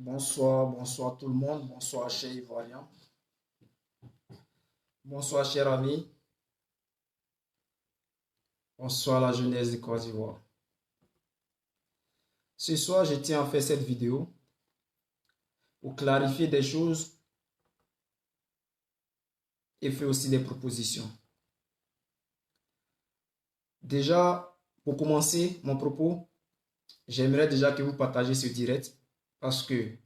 Bonsoir, bonsoir tout le monde, bonsoir chers Ivoiriens, bonsoir chers amis, bonsoir la jeunesse de Côte d'Ivoire. Ce soir, je tiens à faire cette vidéo pour clarifier des choses et faire aussi des propositions. Déjà, pour commencer mon propos, j'aimerais déjà que vous partagiez ce direct parce que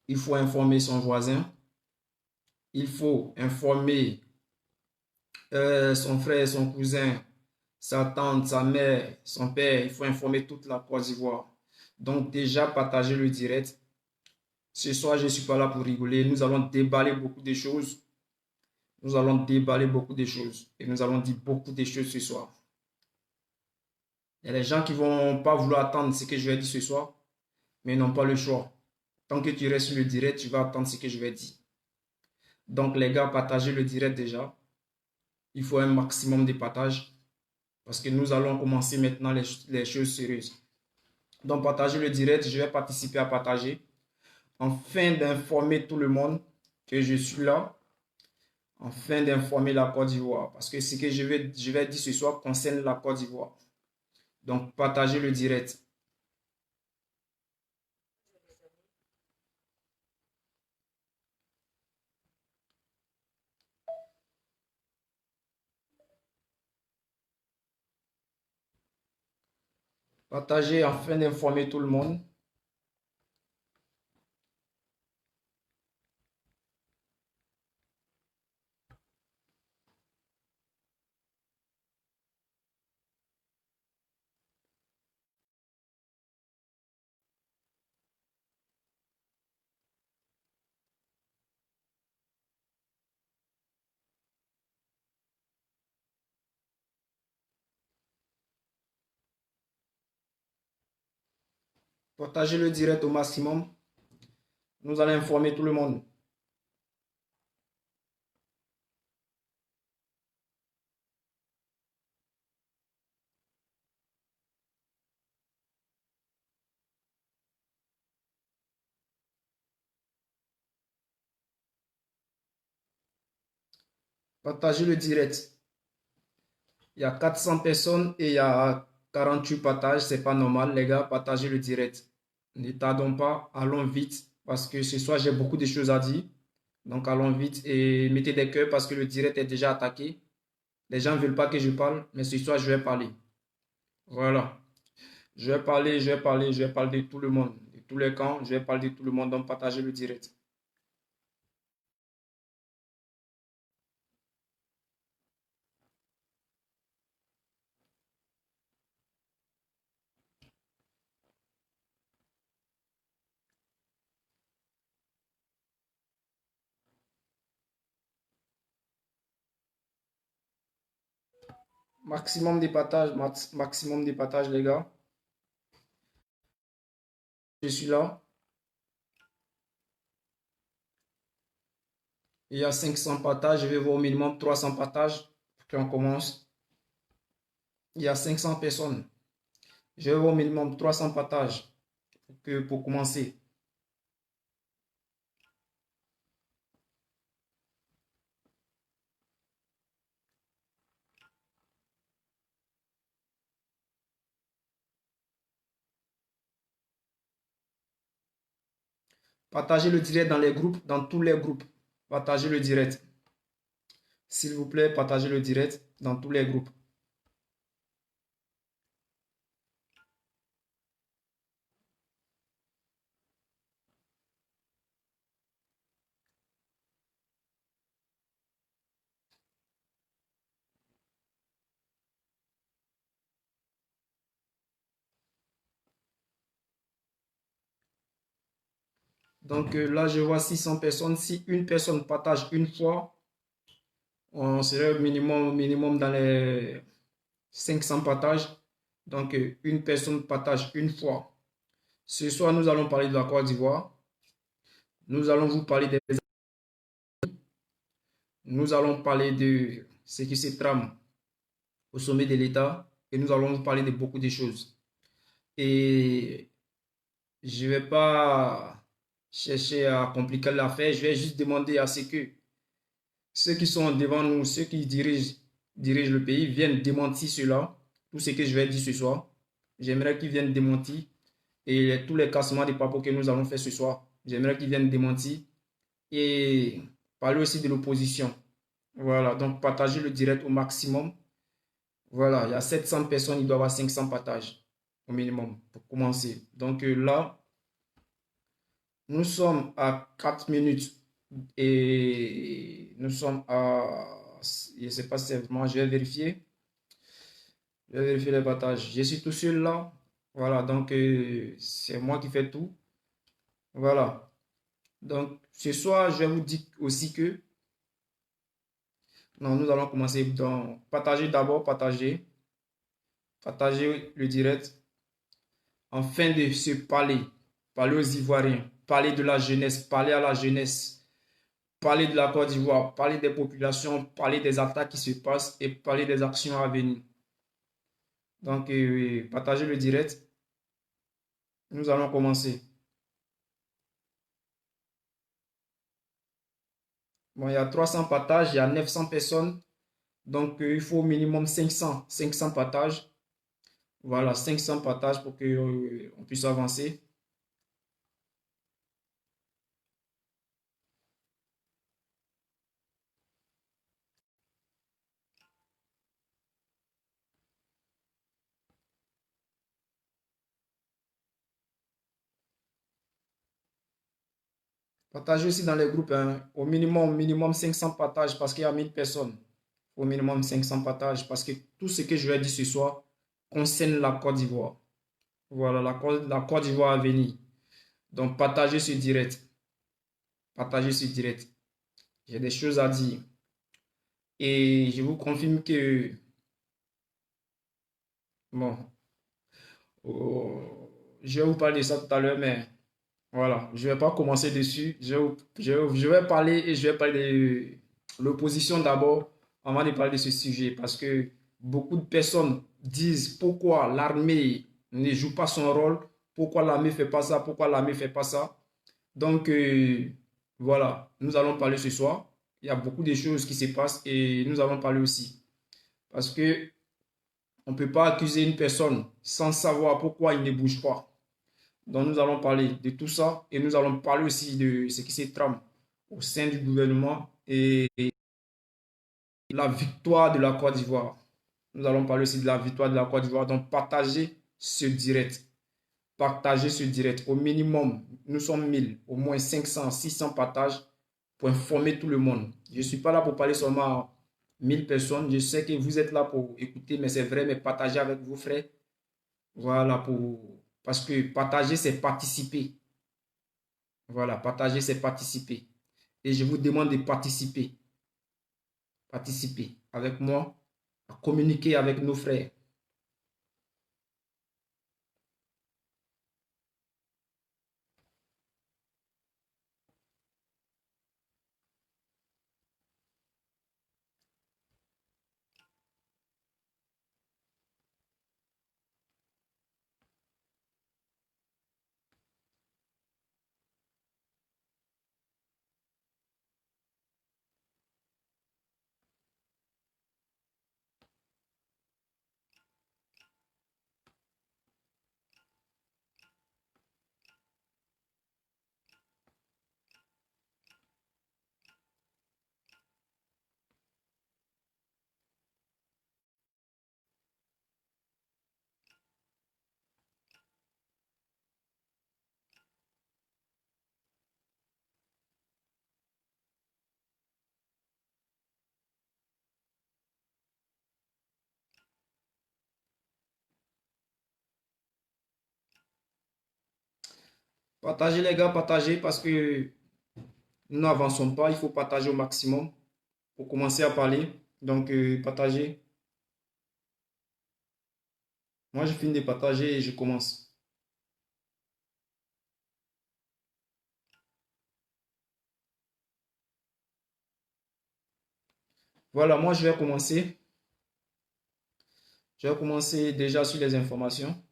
il faut informer son voisin, il faut informer son frère, son cousin, sa tante, sa mère, son père, il faut informer toute la Côte d'Ivoire. Donc déjà, partagez le direct. Ce soir, je ne suis pas là pour rigoler. Nous allons déballer beaucoup de choses. Nous allons déballer beaucoup de choses. Et nous allons dire beaucoup de choses ce soir. Il y a des gens qui ne vont pas vouloir attendre ce que je vais dire ce soir, mais ils n'ont pas le choix. Tant que tu restes sur le direct, tu vas attendre ce que je vais dire. Donc les gars, partagez le direct déjà. Il faut un maximum de partage. Parce que nous allons commencer maintenant les choses sérieuses. Donc, partagez le direct. Je vais participer à partager. Afin d'informer tout le monde que je suis là. Afin d'informer la Côte d'Ivoire. Parce que ce que je vais dire ce soir concerne la Côte d'Ivoire. Donc, partagez le direct. Partagez afin d'informer tout le monde. Partagez le direct au maximum. Nous allons informer tout le monde. Partagez le direct. Il y a 400 personnes et il y a 48 partages. C'est pas normal, les gars. Partagez le direct. Ne tardons pas. Allons vite. Parce que ce soir, j'ai beaucoup de choses à dire. Donc, allons vite et mettez des cœurs parce que le direct est déjà attaqué. Les gens ne veulent pas que je parle, mais ce soir, je vais parler. Voilà. Je vais parler, je vais parler, je vais parler de tout le monde. De tous les camps, je vais parler de tout le monde. Donc, partagez le direct. Maximum de partage, maximum de partage, les gars. Je suis là. Il y a 500 partages. Je vais voir au minimum 300 partages pour qu'on commence. Il y a 500 personnes. Je vais voir au minimum 300 partages pour commencer. Partagez le direct dans les groupes, dans tous les groupes. Partagez le direct. S'il vous plaît, partagez le direct dans tous les groupes. Donc là, je vois 600 personnes. Si une personne partage une fois, on serait au minimum dans les 500 partages. Donc une personne partage une fois. Ce soir, nous allons parler de la Côte d'Ivoire. Nous allons vous parler des... Nous allons parler de ce qui se trame au sommet de l'État. Et nous allons vous parler de beaucoup de choses. Et je ne vais pas chercher à compliquer l'affaire. Je vais juste demander à ce que ceux qui sont devant nous, ceux qui dirigent le pays, viennent démentir cela, tout ce que je vais dire ce soir. J'aimerais qu'ils viennent démentir. Et tous les cassements de papier que nous allons faire ce soir, j'aimerais qu'ils viennent démentir. Et parler aussi de l'opposition. Voilà, donc partagez le direct au maximum. Voilà, il y a 700 personnes, il doit y avoir 500 partages au minimum pour commencer. Donc là, nous sommes à 4 minutes et nous sommes à... Je ne sais pas si c'est vraiment, je vais vérifier. Je vais vérifier les partages. Je suis tout seul là. Voilà, donc c'est moi qui fais tout. Voilà. Donc ce soir, je vais vous dire aussi que... Non, nous allons commencer. Donc, partager d'abord, partager. Partager le direct. Afin de se parler. Parler aux Ivoiriens. Parler de la jeunesse. Parler à la jeunesse. Parler de la Côte d'Ivoire, parler des populations, parler des attaques qui se passent et parler des actions à venir. Donc, partagez le direct. Nous allons commencer. Bon, il y a 300 partages, il y a 900 personnes. Donc, il faut au minimum 500 partages. Voilà, 500 partages pour qu'on puisse avancer. Partagez aussi dans les groupes, hein. Au minimum 500 partages parce qu'il y a 1000 personnes. Au minimum 500 partages parce que tout ce que je vais dire ce soir concerne la Côte d'Ivoire. Voilà, la Côte d'Ivoire à venir. Donc, partagez ce direct. Partagez ce direct. J'ai des choses à dire. Et je vous confirme que, bon, je vais vous parler de ça tout à l'heure, mais voilà, je ne vais pas commencer dessus. Je vais parler et je vais parler de l'opposition d'abord avant de parler de ce sujet parce que beaucoup de personnes disent pourquoi l'armée ne joue pas son rôle, pourquoi l'armée ne fait pas ça, pourquoi l'armée ne fait pas ça. Donc, voilà, nous allons parler ce soir. Il y a beaucoup de choses qui se passent et nous allons parler aussi. Parce que on ne peut pas accuser une personne sans savoir pourquoi il ne bouge pas. Donc, nous allons parler de tout ça et nous allons parler aussi de ce qui se trame au sein du gouvernement et la victoire de la Côte d'Ivoire. Nous allons parler aussi de la victoire de la Côte d'Ivoire. Donc, partagez ce direct. Partagez ce direct. Au minimum, nous sommes 1000, au moins 500, 600 partages pour informer tout le monde. Je ne suis pas là pour parler seulement à 1000 personnes. Je sais que vous êtes là pour écouter, mais c'est vrai, mais partagez avec vos frères. Voilà, parce que partager, c'est participer. Voilà, partager, c'est participer. Et je vous demande de participer. Participer avec moi, à communiquer avec nos frères. Partagez les gars, partagez parce que nous n'avançons pas. Il faut partager au maximum pour commencer à parler. Donc, partagez. Moi, je finis de partager et je commence. Voilà, moi, je vais commencer. Je vais commencer déjà sur les informations.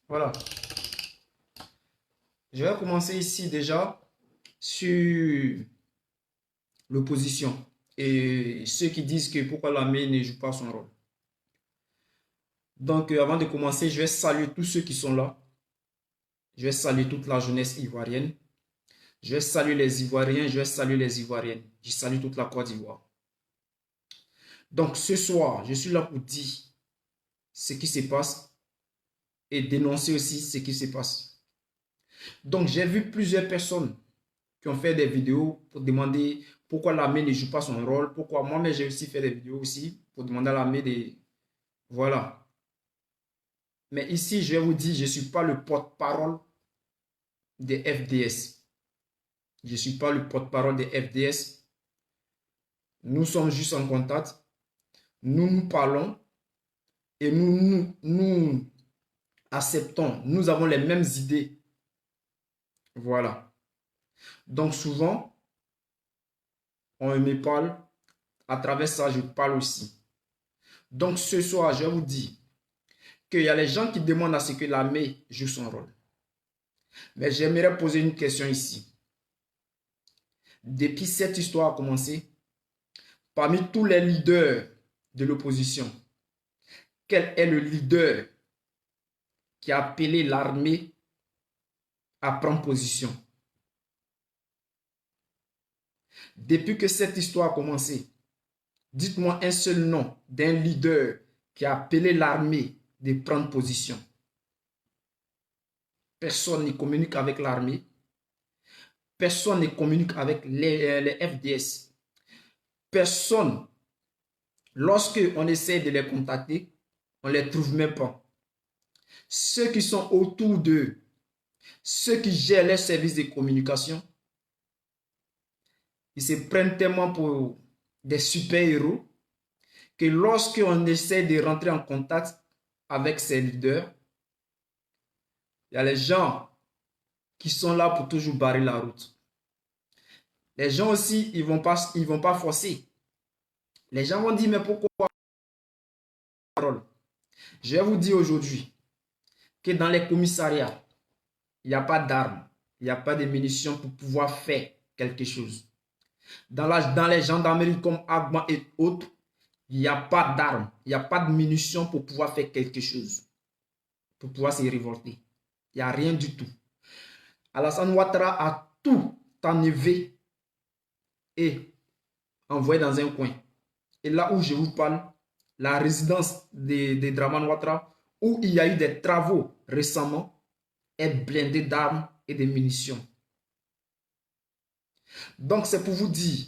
Voilà. Je vais commencer ici déjà sur l'opposition et ceux qui disent que pourquoi l'armée ne joue pas son rôle. Donc, avant de commencer, je vais saluer tous ceux qui sont là. Je vais saluer toute la jeunesse ivoirienne. Je vais saluer les Ivoiriens, je vais saluer les Ivoiriennes. Je salue toute la Côte d'Ivoire. Donc, ce soir, je suis là pour dire ce qui se passe et dénoncer aussi ce qui se passe. Donc, j'ai vu plusieurs personnes qui ont fait des vidéos pour demander pourquoi l'armée ne joue pas son rôle, pourquoi moi-même j'ai aussi fait des vidéos aussi pour demander à l'armée de... Voilà. Mais ici, je vais vous dire, je ne suis pas le porte-parole des FDS. Je ne suis pas le porte-parole des FDS. Nous sommes juste en contact. Nous nous parlons et nous acceptons. Nous avons les mêmes idées. Voilà. Donc souvent, on me parle. À travers ça, je parle aussi. Donc ce soir, je vous dis qu'il y a les gens qui demandent à ce que l'armée joue son rôle. Mais j'aimerais poser une question ici. Depuis cette histoire a commencé, parmi tous les leaders de l'opposition, quel est le leader qui a appelé l'armée à prendre position? Depuis que cette histoire a commencé, dites-moi un seul nom d'un leader qui a appelé l'armée de prendre position. Personne ne communique avec l'armée. Personne ne communique avec les FDS. Personne, lorsque on essaie de les contacter, on ne les trouve même pas. Ceux qui sont autour d'eux, ceux qui gèrent les services de communication, ils se prennent tellement pour des super-héros que lorsqu'on essaie de rentrer en contact avec ces leaders, il y a les gens qui sont là pour toujours barrer la route. Les gens aussi, ils vont pas forcer. Les gens vont dire, mais pourquoi? Je vais vous dire aujourd'hui que dans les commissariats, il n'y a pas d'armes, il n'y a pas de munitions pour pouvoir faire quelque chose. Dans les gendarmeries comme Agban et autres, il n'y a pas d'armes, il n'y a pas de munitions pour pouvoir faire quelque chose, pour pouvoir se révolter. Il n'y a rien du tout. Alassane Ouattara a tout enlevé et envoyé dans un coin. Et là où je vous parle, la résidence de Draman Ouattara, où il y a eu des travaux récemment, est blindée d'armes et de munitions. Donc c'est pour vous dire,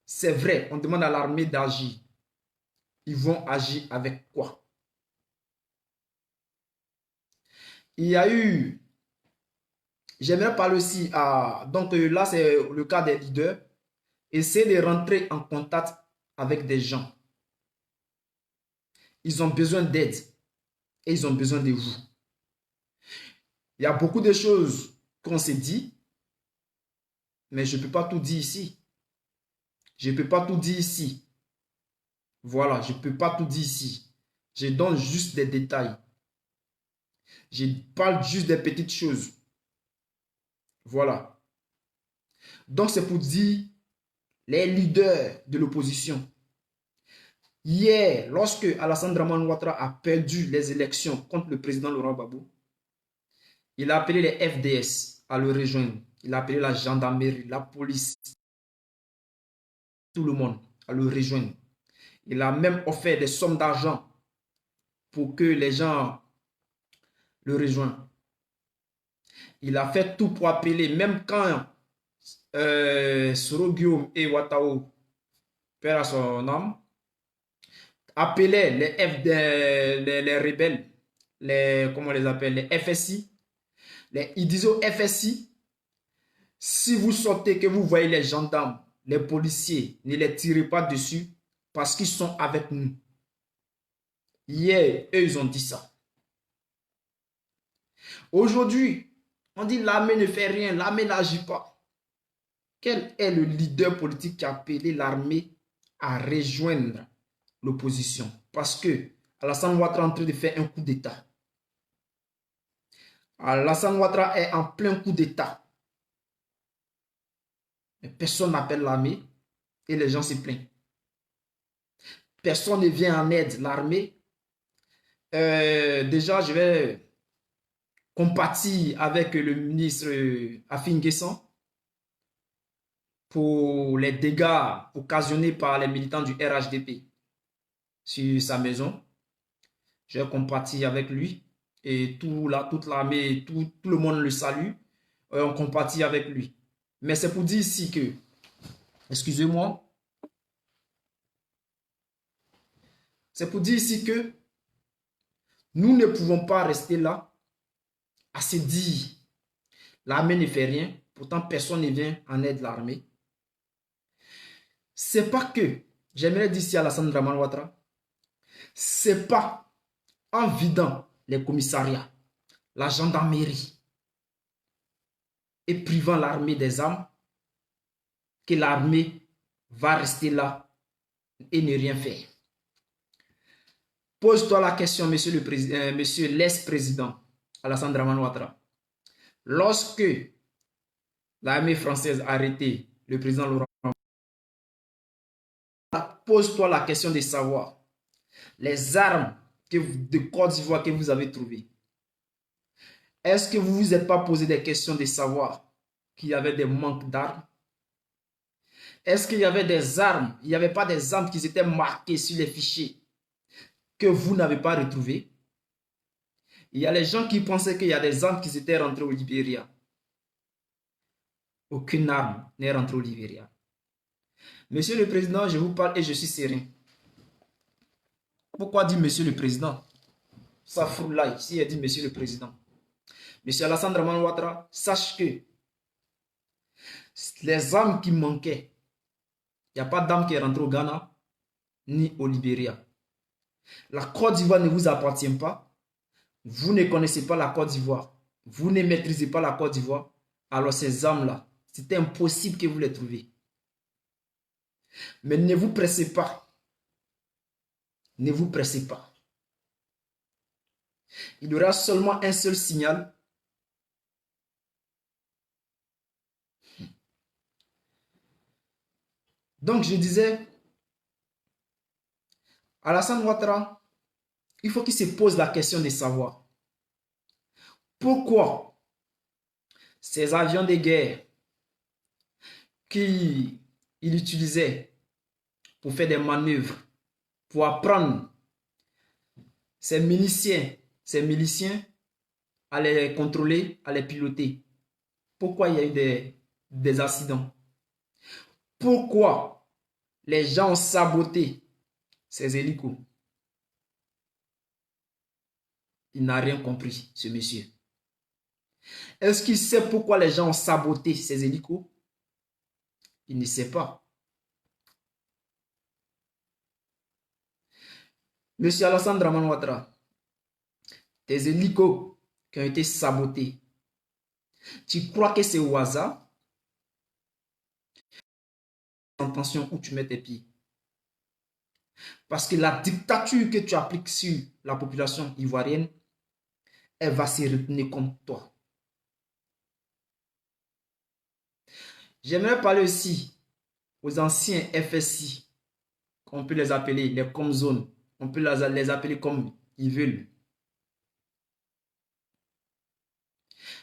c'est vrai, on demande à l'armée d'agir. Ils vont agir avec quoi? Il y a eu, j'aimerais parler aussi donc là c'est le cas des leaders, essayez de rentrer en contact avec des gens. Ils ont besoin d'aide et ils ont besoin de vous. Il y a beaucoup de choses qu'on s'est dit, mais je ne peux pas tout dire ici. Je ne peux pas tout dire ici. Voilà, je ne peux pas tout dire ici. Je donne juste des détails. Je parle juste des petites choses. Voilà. Donc, c'est pour dire les leaders de l'opposition. Hier, lorsque Alassane Draman Ouattara a perdu les élections contre le président Laurent Gbagbo, il a appelé les FDS à le rejoindre. Il a appelé la gendarmerie, la police, tout le monde à le rejoindre. Il a même offert des sommes d'argent pour que les gens le rejoignent. Il a fait tout pour appeler, même quand Soro Guillaume et Ouattao, père à son âme, appelaient les rebelles, comment on les appelle, les FSI, ils disaient aux FSI, si vous sortez, que vous voyez les gendarmes, les policiers, ne les tirez pas dessus parce qu'ils sont avec nous. Hier, eux, ils ont dit ça. Aujourd'hui, on dit l'armée ne fait rien, l'armée n'agit pas. Quel est le leader politique qui a appelé l'armée à rejoindre l'opposition? Parce que Alassane Ouattara est en train de faire un coup d'État. Alassane Ouattara est en plein coup d'État. Mais personne n'appelle l'armée et les gens se plaignent. Personne ne vient en aide l'armée. Déjà, je vais compatir avec le ministre Afin Guessan pour les dégâts occasionnés par les militants du RHDP sur sa maison. Je vais compatir avec lui et toute l'armée, tout le monde le salue. On compatit avec lui. Mais c'est pour dire ici que, excusez-moi, c'est pour dire ici que nous ne pouvons pas rester là à se dire l'armée ne fait rien, pourtant personne ne vient en aide de l'armée. C'est pas que, j'aimerais dire ici à Alassane Draman Ouattara, c'est pas en vidant les commissariats, la gendarmerie et privant l'armée des armes que l'armée va rester là et ne rien faire. Pose-toi la question, monsieur l'ex-président Alassane Draman Ouattara. Lorsque l'armée française a arrêté le président Laurent, pose-toi la question de savoir les armes de Côte d'Ivoire que vous avez trouvées. Est-ce que vous ne vous êtes pas posé des questions de savoir qu'il y avait des manques d'armes? Est-ce qu'il y avait des armes? Il n'y avait pas des armes qui étaient marquées sur les fichiers que vous n'avez pas retrouvées? Il y a les gens qui pensaient qu'il y a des armes qui étaient rentrées au Libéria. Aucune arme n'est rentrée au Libéria. Monsieur le Président, je vous parle et je suis serein. Pourquoi dire Monsieur le Président? Ça fout là, si elle dit Monsieur le Président. Monsieur Alassane Draman Ouattara, sache que les armes qui manquaient, il n'y a pas d'armes qui est rentrée au Ghana ni au Libéria. La Côte d'Ivoire ne vous appartient pas. Vous ne connaissez pas la Côte d'Ivoire. Vous ne maîtrisez pas la Côte d'Ivoire. Alors ces armes-là, c'était impossible que vous les trouviez. Mais ne vous pressez pas. Ne vous pressez pas. Il y aura seulement un seul signal. Donc je disais, Alassane Ouattara, il faut qu'il se pose la question de savoir pourquoi ces avions de guerre qu'il utilisait pour faire des manœuvres, pour apprendre ces miliciens à les contrôler, à les piloter. Pourquoi il y a eu des accidents? Pourquoi les gens ont saboté ces hélicos? Il n'a rien compris, ce monsieur. Est-ce qu'il sait pourquoi les gens ont saboté ces hélicos? Il ne sait pas. Monsieur Alassane Draman Ouattara, tes hélicos qui ont été sabotés, tu crois que c'est au hasard? Attention où tu mets tes pieds. Parce que la dictature que tu appliques sur la population ivoirienne, elle va se retenir contre toi. J'aimerais parler aussi aux anciens FSI, on peut les appeler les comzones, on peut les appeler comme ils veulent.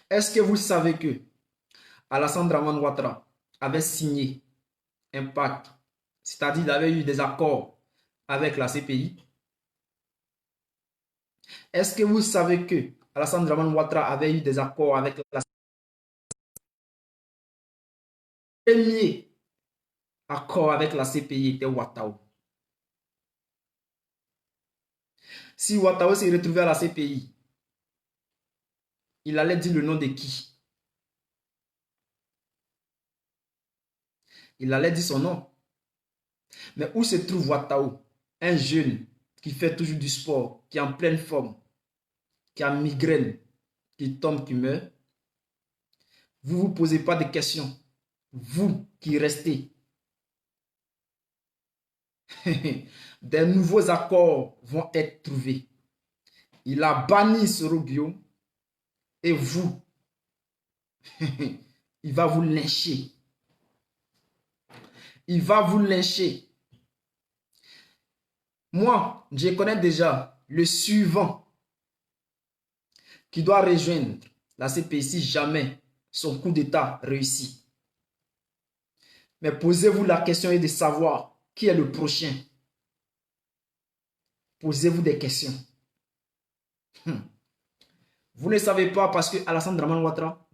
Est-ce que vous savez que Alassane Draman Ouattara avait signé un pacte, c'est-à-dire il avait eu des accords avec la CPI? Est-ce que vous savez que Alassane Draman Ouattara avait eu des accords avec la CPI? premier accord avec la CPI était Ouattara. Si Ouattara s'est retrouvé à la CPI, il allait dire le nom de qui? Il allait dire son nom. Mais où se trouve Ouattara? Un jeune qui fait toujours du sport, qui est en pleine forme, qui a migraine, qui tombe, qui meurt. Vous ne vous posez pas de questions. Vous qui restez. Des nouveaux accords vont être trouvés. Il a banni Soro Guillaume et vous, il va vous lyncher. Il va vous lyncher. Moi, je connais déjà le suivant qui doit rejoindre la CPI si jamais son coup d'État réussit. Mais posez-vous la question et de savoir qui est le prochain. Posez-vous des questions. Vous ne savez pas parce que Alassane Dramane Ouattara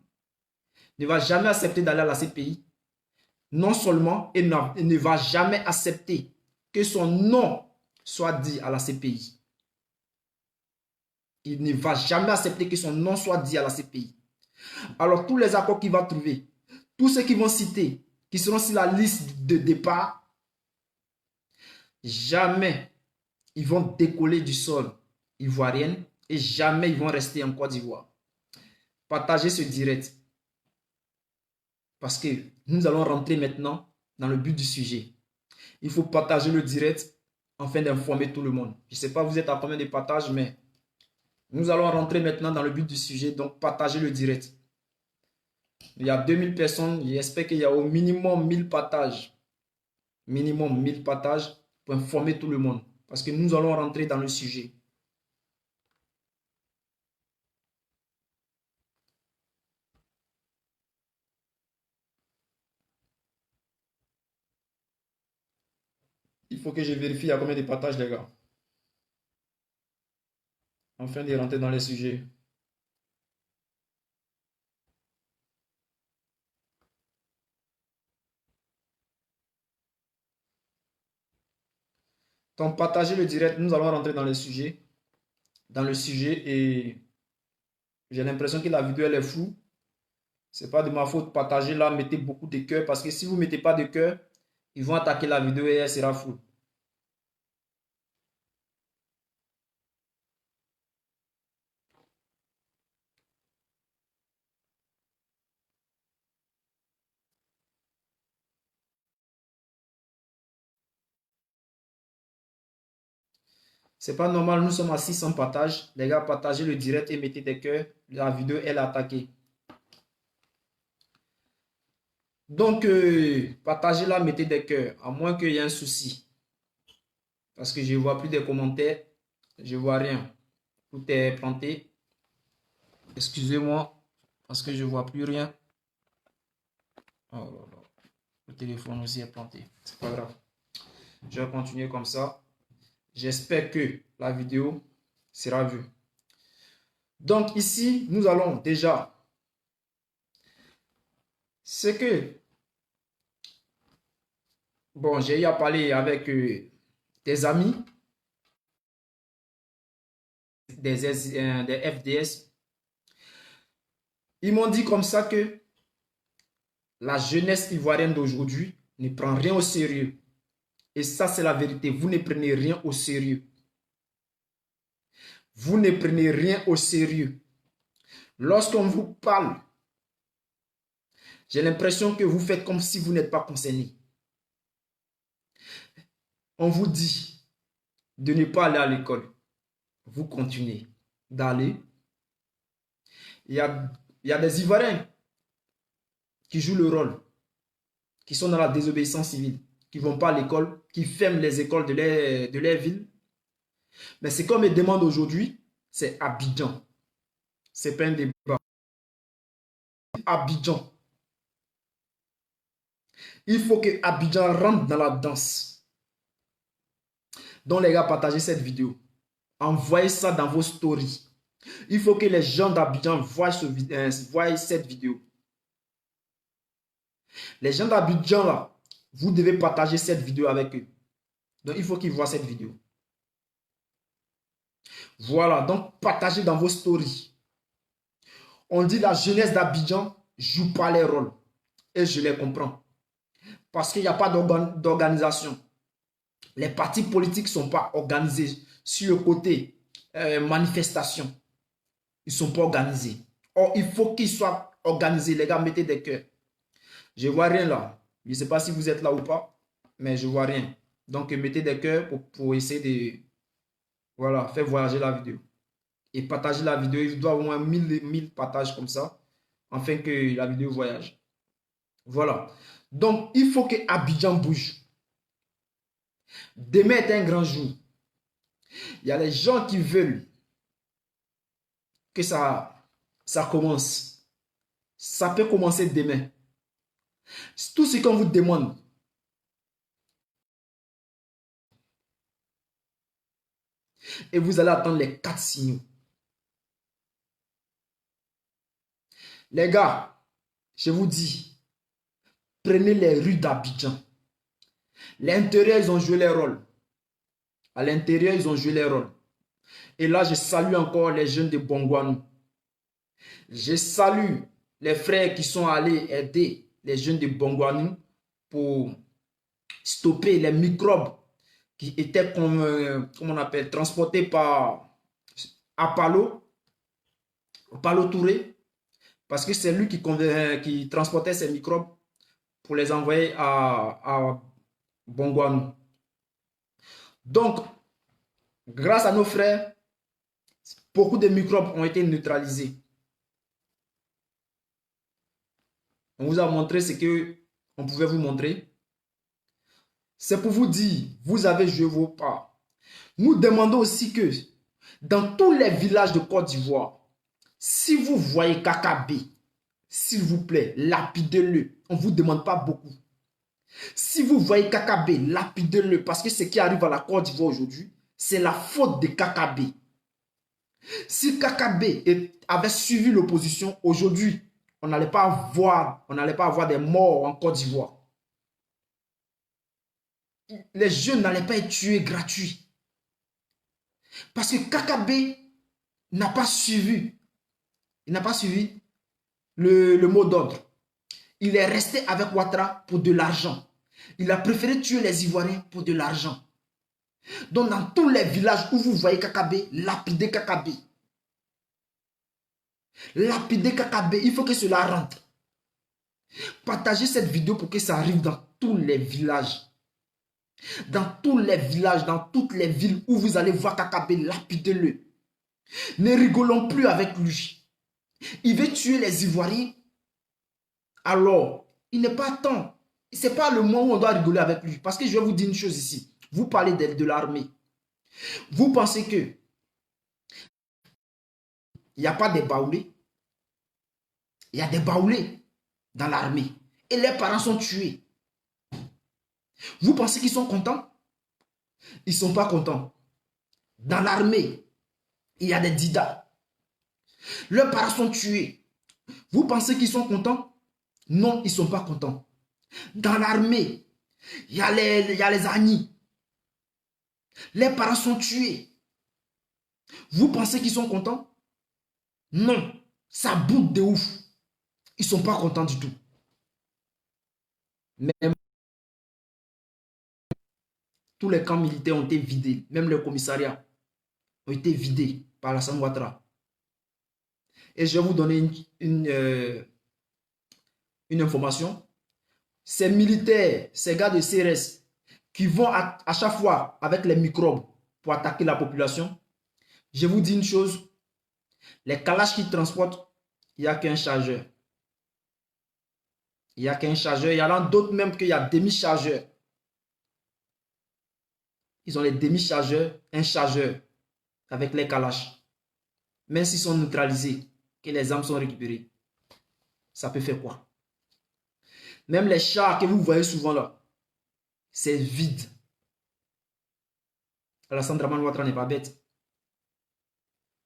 ne va jamais accepter d'aller à la CPI. Non seulement il ne va jamais accepter que son nom soit dit à la CPI. Il ne va jamais accepter que son nom soit dit à la CPI. Alors tous les accords qu'il va trouver, tous ceux qui vont citer, qui seront sur la liste de départ, jamais ils vont décoller du sol ivoirien et jamais ils vont rester en Côte d'Ivoire. Partagez ce direct. Parce que nous allons rentrer maintenant dans le but du sujet. Il faut partager le direct afin d'informer tout le monde. Je ne sais pas vous êtes à combien de partages, mais nous allons rentrer maintenant dans le but du sujet. Donc, partagez le direct. Il y a 2000 personnes. J'espère qu'il y a au minimum 1000 partages. Minimum 1000 partages pour informer tout le monde. Parce que nous allons rentrer dans le sujet. Il faut que je vérifie à combien de partages, les gars. Afin de rentrer dans les sujets. Donc, partagez le direct. Nous allons rentrer dans les sujets. Dans le sujet et j'ai l'impression que la vidéo elle est floue. C'est pas de ma faute. Partagez là, mettez beaucoup de cœur parce que si vous mettez pas de cœur, ils vont attaquer la vidéo et elle sera floue. C'est pas normal, nous sommes à 600 partages. Les gars, partagez le direct et mettez des cœurs. La vidéo elle est attaquée. Donc, partagez là, mettez des cœurs. À moins qu'il y ait un souci. Parce que je ne vois plus des commentaires. Je ne vois rien. Tout est planté. Excusez-moi. Parce que je ne vois plus rien. Oh là là. Le téléphone aussi est planté. C'est pas grave. Je vais continuer comme ça. J'espère que la vidéo sera vue. Donc ici, nous allons déjà... C'est que... Bon, j'ai eu à parler avec des amis, des FDS. Ils m'ont dit comme ça que la jeunesse ivoirienne d'aujourd'hui ne prend rien au sérieux. Et ça, c'est la vérité. Vous ne prenez rien au sérieux. Vous ne prenez rien au sérieux. Lorsqu'on vous parle, j'ai l'impression que vous faites comme si vous n'êtes pas concerné. On vous dit de ne pas aller à l'école. Vous continuez d'aller. Il y a des Ivoiriens qui jouent le rôle, qui sont dans la désobéissance civile, qui ne vont pas à l'école, qui ferment les écoles de leur ville. Mais ce qu'on me demande aujourd'hui, c'est Abidjan. C'est pas un débat. Abidjan. Il faut que Abidjan rentre dans la danse. Donc les gars, partagez cette vidéo. Envoyez ça dans vos stories. Il faut que les gens d'Abidjan voient cette vidéo. Les gens d'Abidjan, là, vous devez partager cette vidéo avec eux. Donc, il faut qu'ils voient cette vidéo. Voilà, donc partagez dans vos stories. On dit la jeunesse d'Abidjan joue pas les rôles. Et je les comprends. Parce qu'il n'y a pas d'organisation. Les partis politiques ne sont pas organisés sur le côté manifestation. Ils ne sont pas organisés. Or, il faut qu'ils soient organisés. Les gars, mettez des cœurs. Je ne vois rien là. Je ne sais pas si vous êtes là ou pas, mais je ne vois rien. Donc, mettez des cœurs pour essayer de voilà, faire voyager la vidéo. Et partager la vidéo. Il doit avoir au moins 1000 partages comme ça, afin que la vidéo voyage. Voilà. Donc, il faut que Abidjan bouge. Demain est un grand jour. Il y a les gens qui veulent que ça commence. Ça peut commencer demain. Tout ce qu'on vous demande, et vous allez attendre les 4 signaux. Les gars, je vous dis, prenez les rues d'Abidjan. L'intérieur, ils ont joué leur rôle. À l'intérieur, ils ont joué leur rôle. Et là, je salue encore les jeunes de Bongouanou. Je salue les frères qui sont allés aider les jeunes de Bongouanou pour stopper les microbes qui étaient comme on appelle, transportés par Apalo Touré, parce que c'est lui qui transportait ces microbes pour les envoyer à Bongouanou. Donc, grâce à nos frères, beaucoup de microbes ont été neutralisés. On vous a montré ce qu'on pouvait vous montrer. C'est pour vous dire, vous avez joué vos parts. Nous demandons aussi que dans tous les villages de Côte d'Ivoire, si vous voyez Kakabé, s'il vous plaît, lapidez-le. On ne vous demande pas beaucoup. Si vous voyez Kakabé, lapidez-le. Parce que ce qui arrive à la Côte d'Ivoire aujourd'hui, c'est la faute de Kakabé. Si Kakabé avait suivi l'opposition, aujourd'hui, on n'allait pas avoir des morts en Côte d'Ivoire. Les jeunes n'allaient pas être tués gratuits. Parce que Kakabé n'a pas suivi. Il n'a pas suivi le mot d'ordre. Il est resté avec Ouattara pour de l'argent. Il a préféré tuer les Ivoiriens pour de l'argent. Donc dans tous les villages où vous voyez Kakabé, lapidez Kakabé. Lapidez Kakabé, il faut que cela rentre. Partagez cette vidéo pour que ça arrive dans tous les villages. Dans tous les villages, dans toutes les villes où vous allez voir Kakabé, lapidez-le. Ne rigolons plus avec lui. Il veut tuer les Ivoiriens. Alors, il n'est pas temps. Ce n'est pas le moment où on doit rigoler avec lui. Parce que je vais vous dire une chose ici. Vous parlez de l'armée. Vous pensez que il n'y a pas des baoulés? Il y a des baoulés dans l'armée. Et leurs parents sont tués. Vous pensez qu'ils sont contents? Ils ne sont pas contents. Dans l'armée, il y a des didas. Leurs parents sont tués. Vous pensez qu'ils sont contents? Non, ils ne sont pas contents. Dans l'armée, il y a les agnis. Les parents sont tués. Vous pensez qu'ils sont contents? Non, ça boude de ouf. Ils ne sont pas contents du tout. Même tous les camps militaires ont été vidés. Même les commissariats ont été vidés par Alassane Ouattara. Et je vais vous donner une information. Ces militaires, ces gars de CRS, qui vont à chaque fois avec les microbes pour attaquer la population, je vous dis une chose, les calaches qu'ils transportent, il n'y a qu'un chargeur. Il n'y a qu'un chargeur. Il y en a d'autres même qu'il y a demi-chargeurs. Ils ont les demi-chargeurs, un chargeur avec les calaches. Même s'ils sont neutralisés, que les armes sont récupérées, ça peut faire quoi? Même les chars que vous voyez souvent là, c'est vide. Alassane Dramane Ouattara n'est pas bête.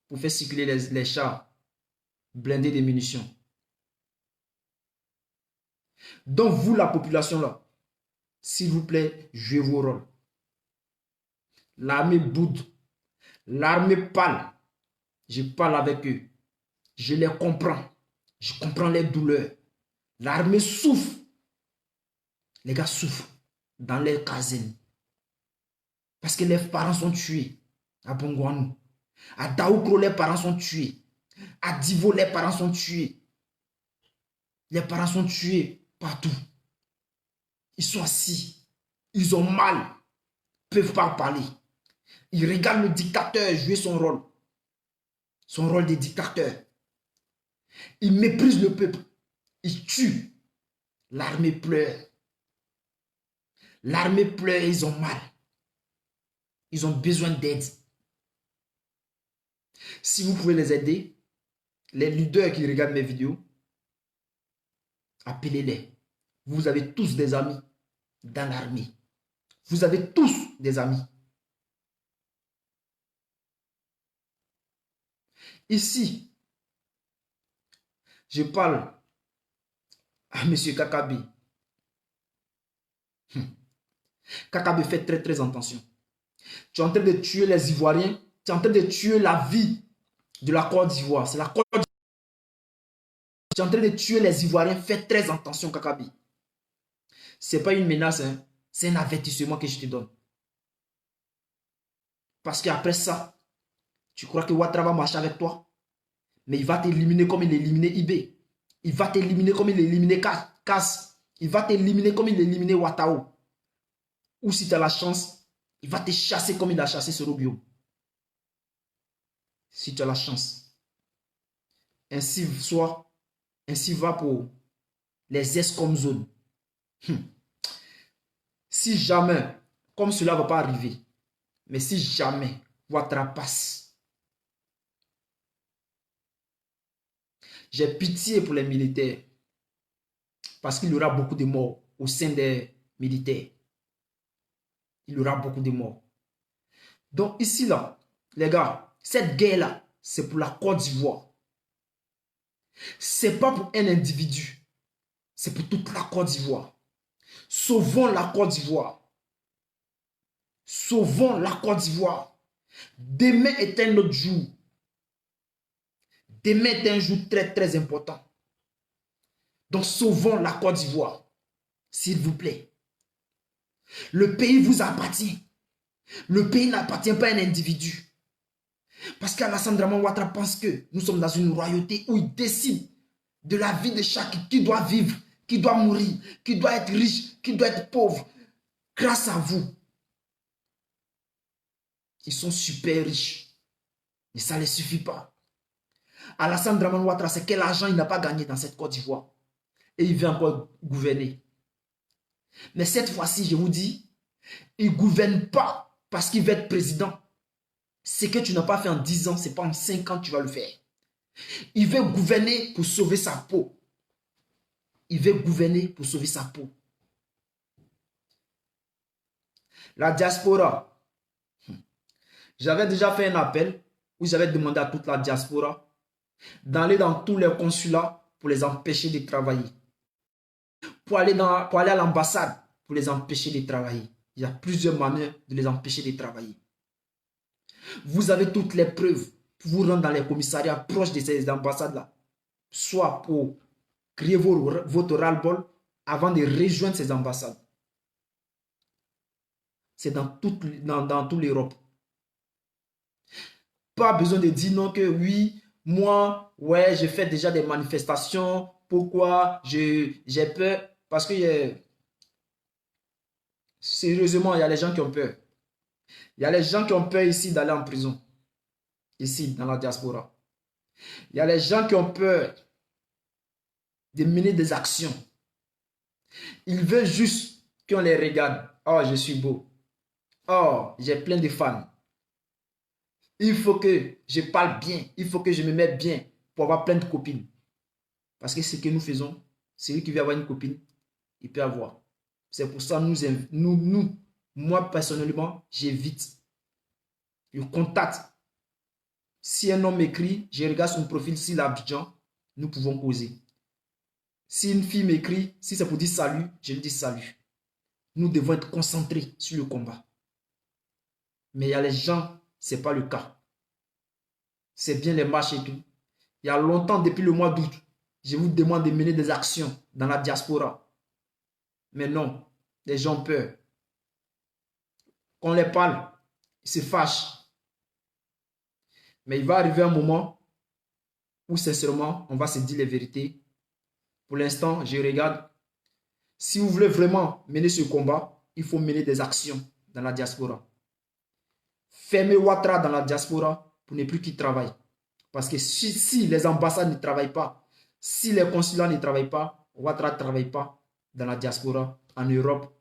Pour faire circuler les chars blindés de munitions. Donc vous, la population là, s'il vous plaît, jouez vos rôles. L'armée boude. L'armée parle. Je parle avec eux. Je les comprends. Je comprends les douleurs. L'armée souffre. Les gars souffrent dans les casines. Parce que les parents sont tués à Bongouanou. À Daoukro, les parents sont tués. À Divo, les parents sont tués. Les parents sont tués partout. Ils sont assis. Ils ont mal. Ils ne peuvent pas parler. Ils regardent le dictateur jouer son rôle. Son rôle de dictateur. Ils méprisent le peuple. Ils tuent. L'armée pleure. L'armée pleure, ils ont mal. Ils ont besoin d'aide. Si vous pouvez les aider, les leaders qui regardent mes vidéos, appelez-les. Vous avez tous des amis dans l'armée. Vous avez tous des amis. Ici, je parle à M. Kakabe. Kakabe fait très très attention. Tu es en train de tuer les Ivoiriens. Tu es en train de tuer la vie de la Côte d'Ivoire. C'est la Côte d'Ivoire. Tu es en train de tuer les Ivoiriens. Fais très attention, Kakabe. Ce n'est pas une menace, hein. C'est un avertissement que je te donne. Parce qu'après ça, tu crois que Ouattara va marcher avec toi? Mais il va t'éliminer comme il a éliminé IB. Il va t'éliminer comme il a éliminé Kass. Il va t'éliminer comme il a éliminé Ouattao. Ou si tu as la chance, il va te chasser comme il a chassé ce Robio. Si tu as la chance. Ainsi soit, ainsi va pour les ESCOM zones. Si jamais, comme cela ne va pas arriver, mais si jamais Ouattara passe, j'ai pitié pour les militaires. Parce qu'il y aura beaucoup de morts au sein des militaires. Il y aura beaucoup de morts. Donc ici, là, les gars, cette guerre-là, c'est pour la Côte d'Ivoire. Ce n'est pas pour un individu. C'est pour toute la Côte d'Ivoire. Sauvons la Côte d'Ivoire. Sauvons la Côte d'Ivoire. Demain est un autre jour. Demain est un jour très très important. Donc sauvons la Côte d'Ivoire. S'il vous plaît. Le pays vous appartient. Le pays n'appartient pas à un individu. Parce qu'Alassane Draman Ouattara pense que nous sommes dans une royauté où il décide de la vie de chaque qui doit vivre, qui doit mourir, qui doit être riche, qui doit être pauvre. Grâce à vous. Ils sont super riches. Mais ça ne les suffit pas. Alassane Draman Ouattara, c'est quel argent il n'a pas gagné dans cette Côte d'Ivoire. Et il veut encore gouverner. Mais cette fois-ci, je vous dis, il ne gouverne pas parce qu'il veut être président. Ce que tu n'as pas fait en 10 ans, ce n'est pas en 5 ans que tu vas le faire. Il veut gouverner pour sauver sa peau. Il veut gouverner pour sauver sa peau. La diaspora. J'avais déjà fait un appel où j'avais demandé à toute la diaspora d'aller dans tous les consulats pour les empêcher de travailler. Pour aller à l'ambassade pour les empêcher de travailler. Il y a plusieurs manières de les empêcher de travailler. Vous avez toutes les preuves pour vous rendre dans les commissariats proches de ces ambassades-là. Soit pour créer votre ras-le-bol avant de rejoindre ces ambassades. C'est dans toute l'Europe. Pas besoin de dire non que oui, moi, ouais, je fais déjà des manifestations. Pourquoi j'ai peur? Parce que sérieusement, il y a les gens qui ont peur. Il y a les gens qui ont peur ici d'aller en prison. Ici, dans la diaspora. Il y a les gens qui ont peur de mener des actions. Ils veulent juste qu'on les regarde. Oh, je suis beau. Oh, j'ai plein de fans. Il faut que je parle bien. Il faut que je me mette bien pour avoir plein de copines. Parce que ce que nous faisons, celui qui veut avoir une copine, il peut avoir. C'est pour ça nous, moi personnellement, j'évite. Je contacte. Si un homme m'écrit, je regarde son profil, s'il a Abidjan, nous pouvons causer. Si une fille m'écrit, si c'est pour dire salut, je lui dis salut. Nous devons être concentrés sur le combat. Mais il y a les gens, ce n'est pas le cas. C'est bien les marches et tout. Il y a longtemps, depuis le mois d'août, je vous demande de mener des actions dans la diaspora. Mais non, les gens ont peur. Quand on les parle, ils se fâchent. Mais il va arriver un moment où sincèrement, on va se dire les vérités. Pour l'instant, je regarde. Si vous voulez vraiment mener ce combat, il faut mener des actions dans la diaspora. Fermer Ouattara dans la diaspora pour ne plus qu'il travaille. Parce que si les ambassades ne travaillent pas, si les consulats ne travaillent pas, Ouattara ne travaille pas dans la diaspora, en Europe,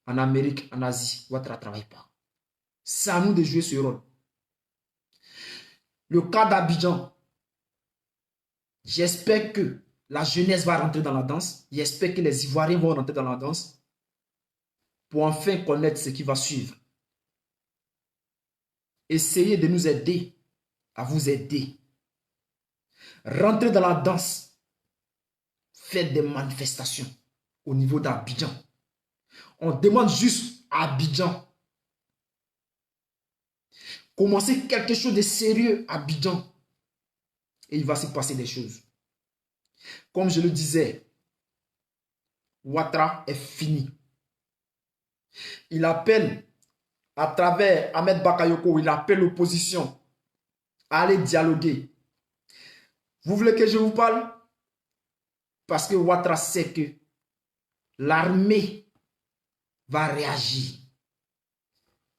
en Amérique, en Asie. Ouattara ne travaille pas. C'est à nous de jouer ce rôle. Le cas d'Abidjan, j'espère que la jeunesse va rentrer dans la danse. J'espère que les Ivoiriens vont rentrer dans la danse pour enfin connaître ce qui va suivre. Essayez de nous aider à vous aider. Rentrez dans la danse. Faites des manifestations au niveau d'Abidjan. On demande juste à Abidjan. Commencez quelque chose de sérieux à Abidjan. Et il va se passer des choses. Comme je le disais, Ouattara est fini. Il appelle, à travers Ahmed Bakayoko, il appelle l'opposition à aller dialoguer. Vous voulez que je vous parle? Parce que Ouattara sait que l'armée va réagir.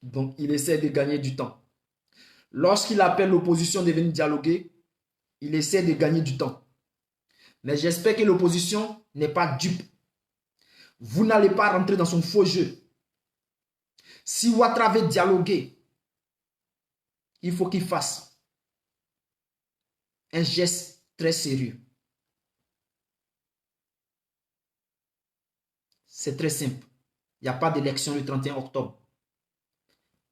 Donc, il essaie de gagner du temps. Lorsqu'il appelle l'opposition de venir dialoguer, il essaie de gagner du temps. Mais j'espère que l'opposition n'est pas dupe. Vous n'allez pas rentrer dans son faux jeu. Si Ouattara veut dialoguer, il faut qu'il fasse un geste très sérieux. C'est très simple. Il n'y a pas d'élection le 31 octobre.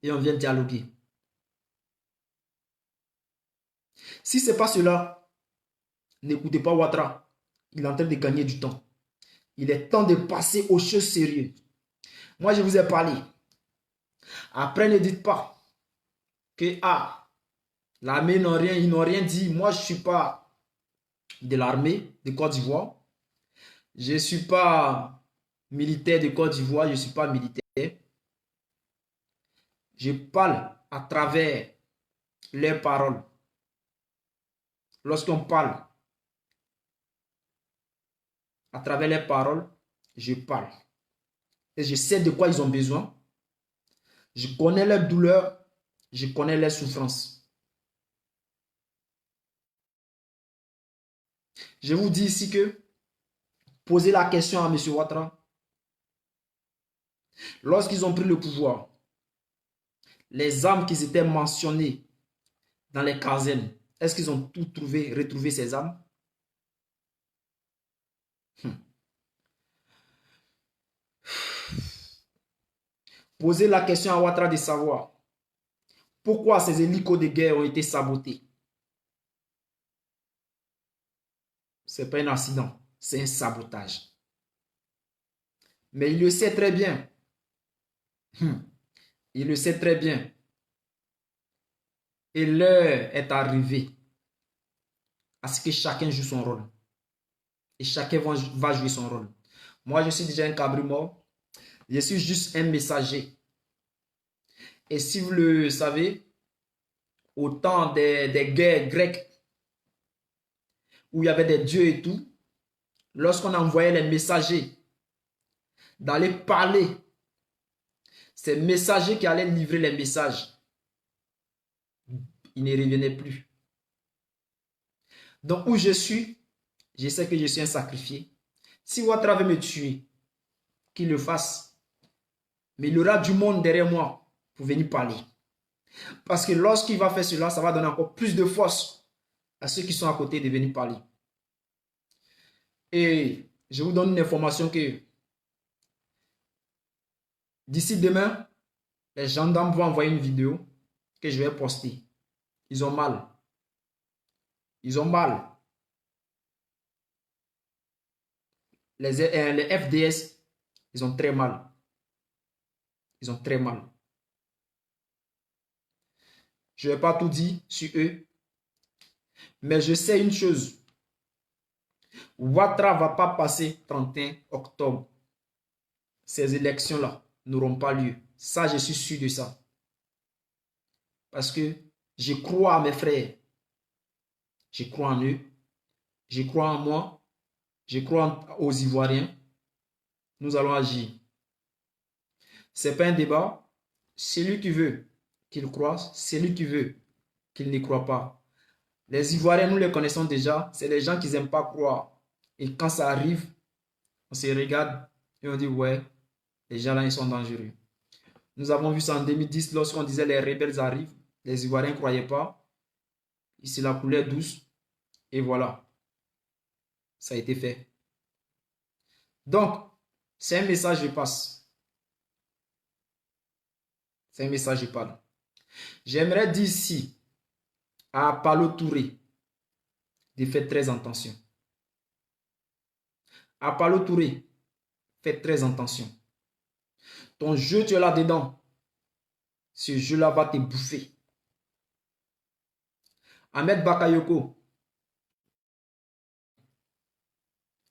Et on vient dialoguer. Si ce n'est pas cela, n'écoutez pas Ouattara. Il est en train de gagner du temps. Il est temps de passer aux choses sérieuses. Moi, je vous ai parlé. Après, ne dites pas que l'armée n'a rien, ils n'ont rien dit. Moi, je ne suis pas de l'armée de Côte d'Ivoire. Je ne suis pas militaire de Côte d'Ivoire. Je ne suis pas militaire. Je parle à travers leurs paroles. Lorsqu'on parle à travers les paroles, je parle. Et je sais de quoi ils ont besoin. Je connais leurs douleurs. Je connais leurs souffrances. Je vous dis ici que posez la question à M. Ouattara. Lorsqu'ils ont pris le pouvoir, les armes qui étaient mentionnées dans les casernes, est-ce qu'ils ont tout trouvé, retrouvé ces armes? Posez la question à Ouattara de savoir pourquoi ces hélicos de guerre ont été sabotés. Ce n'est pas un accident, c'est un sabotage. Mais il le sait très bien. Il le sait très bien. Et l'heure est arrivée à ce que chacun joue son rôle. Et chacun va jouer son rôle. Moi, je suis déjà un cabri mort. Je suis juste un messager. Et si vous le savez, au temps des guerres grecques, où il y avait des dieux et tout, lorsqu'on envoyait les messagers d'aller parler, ces messagers qui allaient livrer les messages, ils ne revenaient plus. Donc où je suis, je sais que je suis un sacrifié. Si Ouattara veut me tuer, qu'il le fasse. Mais il y aura du monde derrière moi pour venir parler. Parce que lorsqu'il va faire cela, ça va donner encore plus de force à ceux qui sont à côté de venir parler. Et je vous donne une information que d'ici demain, les gendarmes vont envoyer une vidéo que je vais poster. Ils ont mal. Ils ont mal. les FDS, ils ont très mal. Ils ont très mal. Je ne vais pas tout dire sur eux, mais je sais une chose. Ouattara ne va pas passer 31 octobre. Ces élections-là n'auront pas lieu. Ça, je suis sûr de ça. Parce que je crois à mes frères. Je crois en eux. Je crois en moi. Je crois aux Ivoiriens. Nous allons agir. Ce n'est pas un débat. Celui qui veut qu'il croit, celui qui veut qu'il n'y croit pas. Les Ivoiriens, nous les connaissons déjà. C'est les gens qui n'aiment pas croire. Et quand ça arrive, on se regarde et on dit, ouais, les gens là, ils sont dangereux. Nous avons vu ça en 2010 lorsqu'on disait les rebelles arrivent. Les Ivoiriens ne croyaient pas. Ici, la couleur douce. Et voilà. Ça a été fait. Donc, c'est un message que je passe. C'est un message que je parle. J'aimerais dire ici à Palo Touré de faire très attention. À Palo Touré, faites très attention. Ton jeu, tu es là-dedans. Ce jeu-là va te bouffer. Ahmed Bakayoko,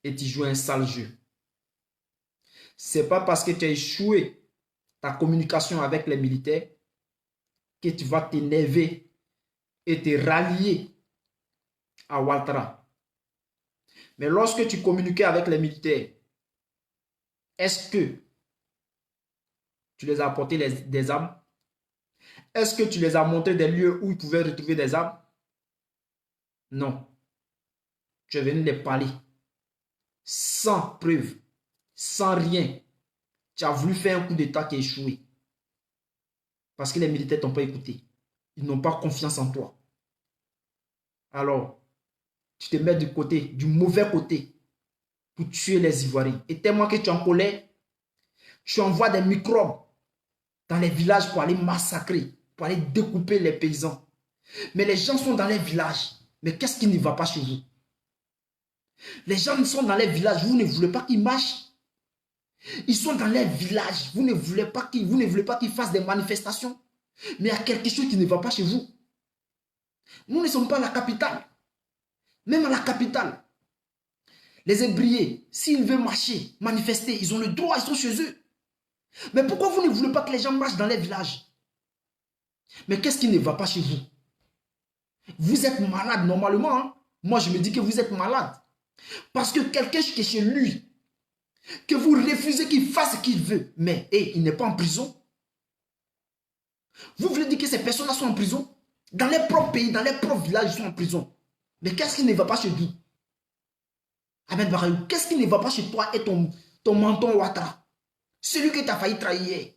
et tu joues un sale jeu. C'est pas parce que tu as échoué ta communication avec les militaires que tu vas t'énerver et te rallier à Ouattara. Mais lorsque tu communiquais avec les militaires, est-ce que tu les as apporté des armes? Est-ce que tu les as montré des lieux où ils pouvaient retrouver des armes? Non. Tu es venu les parler sans preuve, sans rien. Tu as voulu faire un coup d'état qui a échoué. Parce que les militaires ne t'ont pas écouté. Ils n'ont pas confiance en toi. Alors, tu te mets du côté, du mauvais côté, pour tuer les Ivoiriens. Et tellement que tu es en colère, tu envoies des microbes dans les villages pour aller massacrer, pour aller découper les paysans. Mais les gens sont dans les villages. Mais qu'est-ce qui ne va pas chez vous? Les gens sont dans les villages, vous ne voulez pas qu'ils marchent. Ils sont dans les villages, vous ne voulez pas qu'ils fassent des manifestations. Mais il y a quelque chose qui ne va pas chez vous. Nous ne sommes pas à la capitale. Même à la capitale, les ébriers, s'ils veulent marcher, manifester, ils ont le droit, ils sont chez eux. Mais pourquoi vous ne voulez pas que les gens marchent dans les villages? Mais qu'est-ce qui ne va pas chez vous? Vous êtes malade normalement. Hein? Moi, je me dis que vous êtes malade. Parce que quelqu'un qui est chez lui, que vous refusez qu'il fasse ce qu'il veut, mais il n'est pas en prison. Vous voulez dire que ces personnes-là sont en prison? Dans les propres pays, dans les propres villages, ils sont en prison. Mais qu'est-ce qui ne va pas chez vous? Ahmed Bakayoko, qu'est-ce qui ne va pas chez toi et ton menton Ouattara? Celui que tu as failli trahir.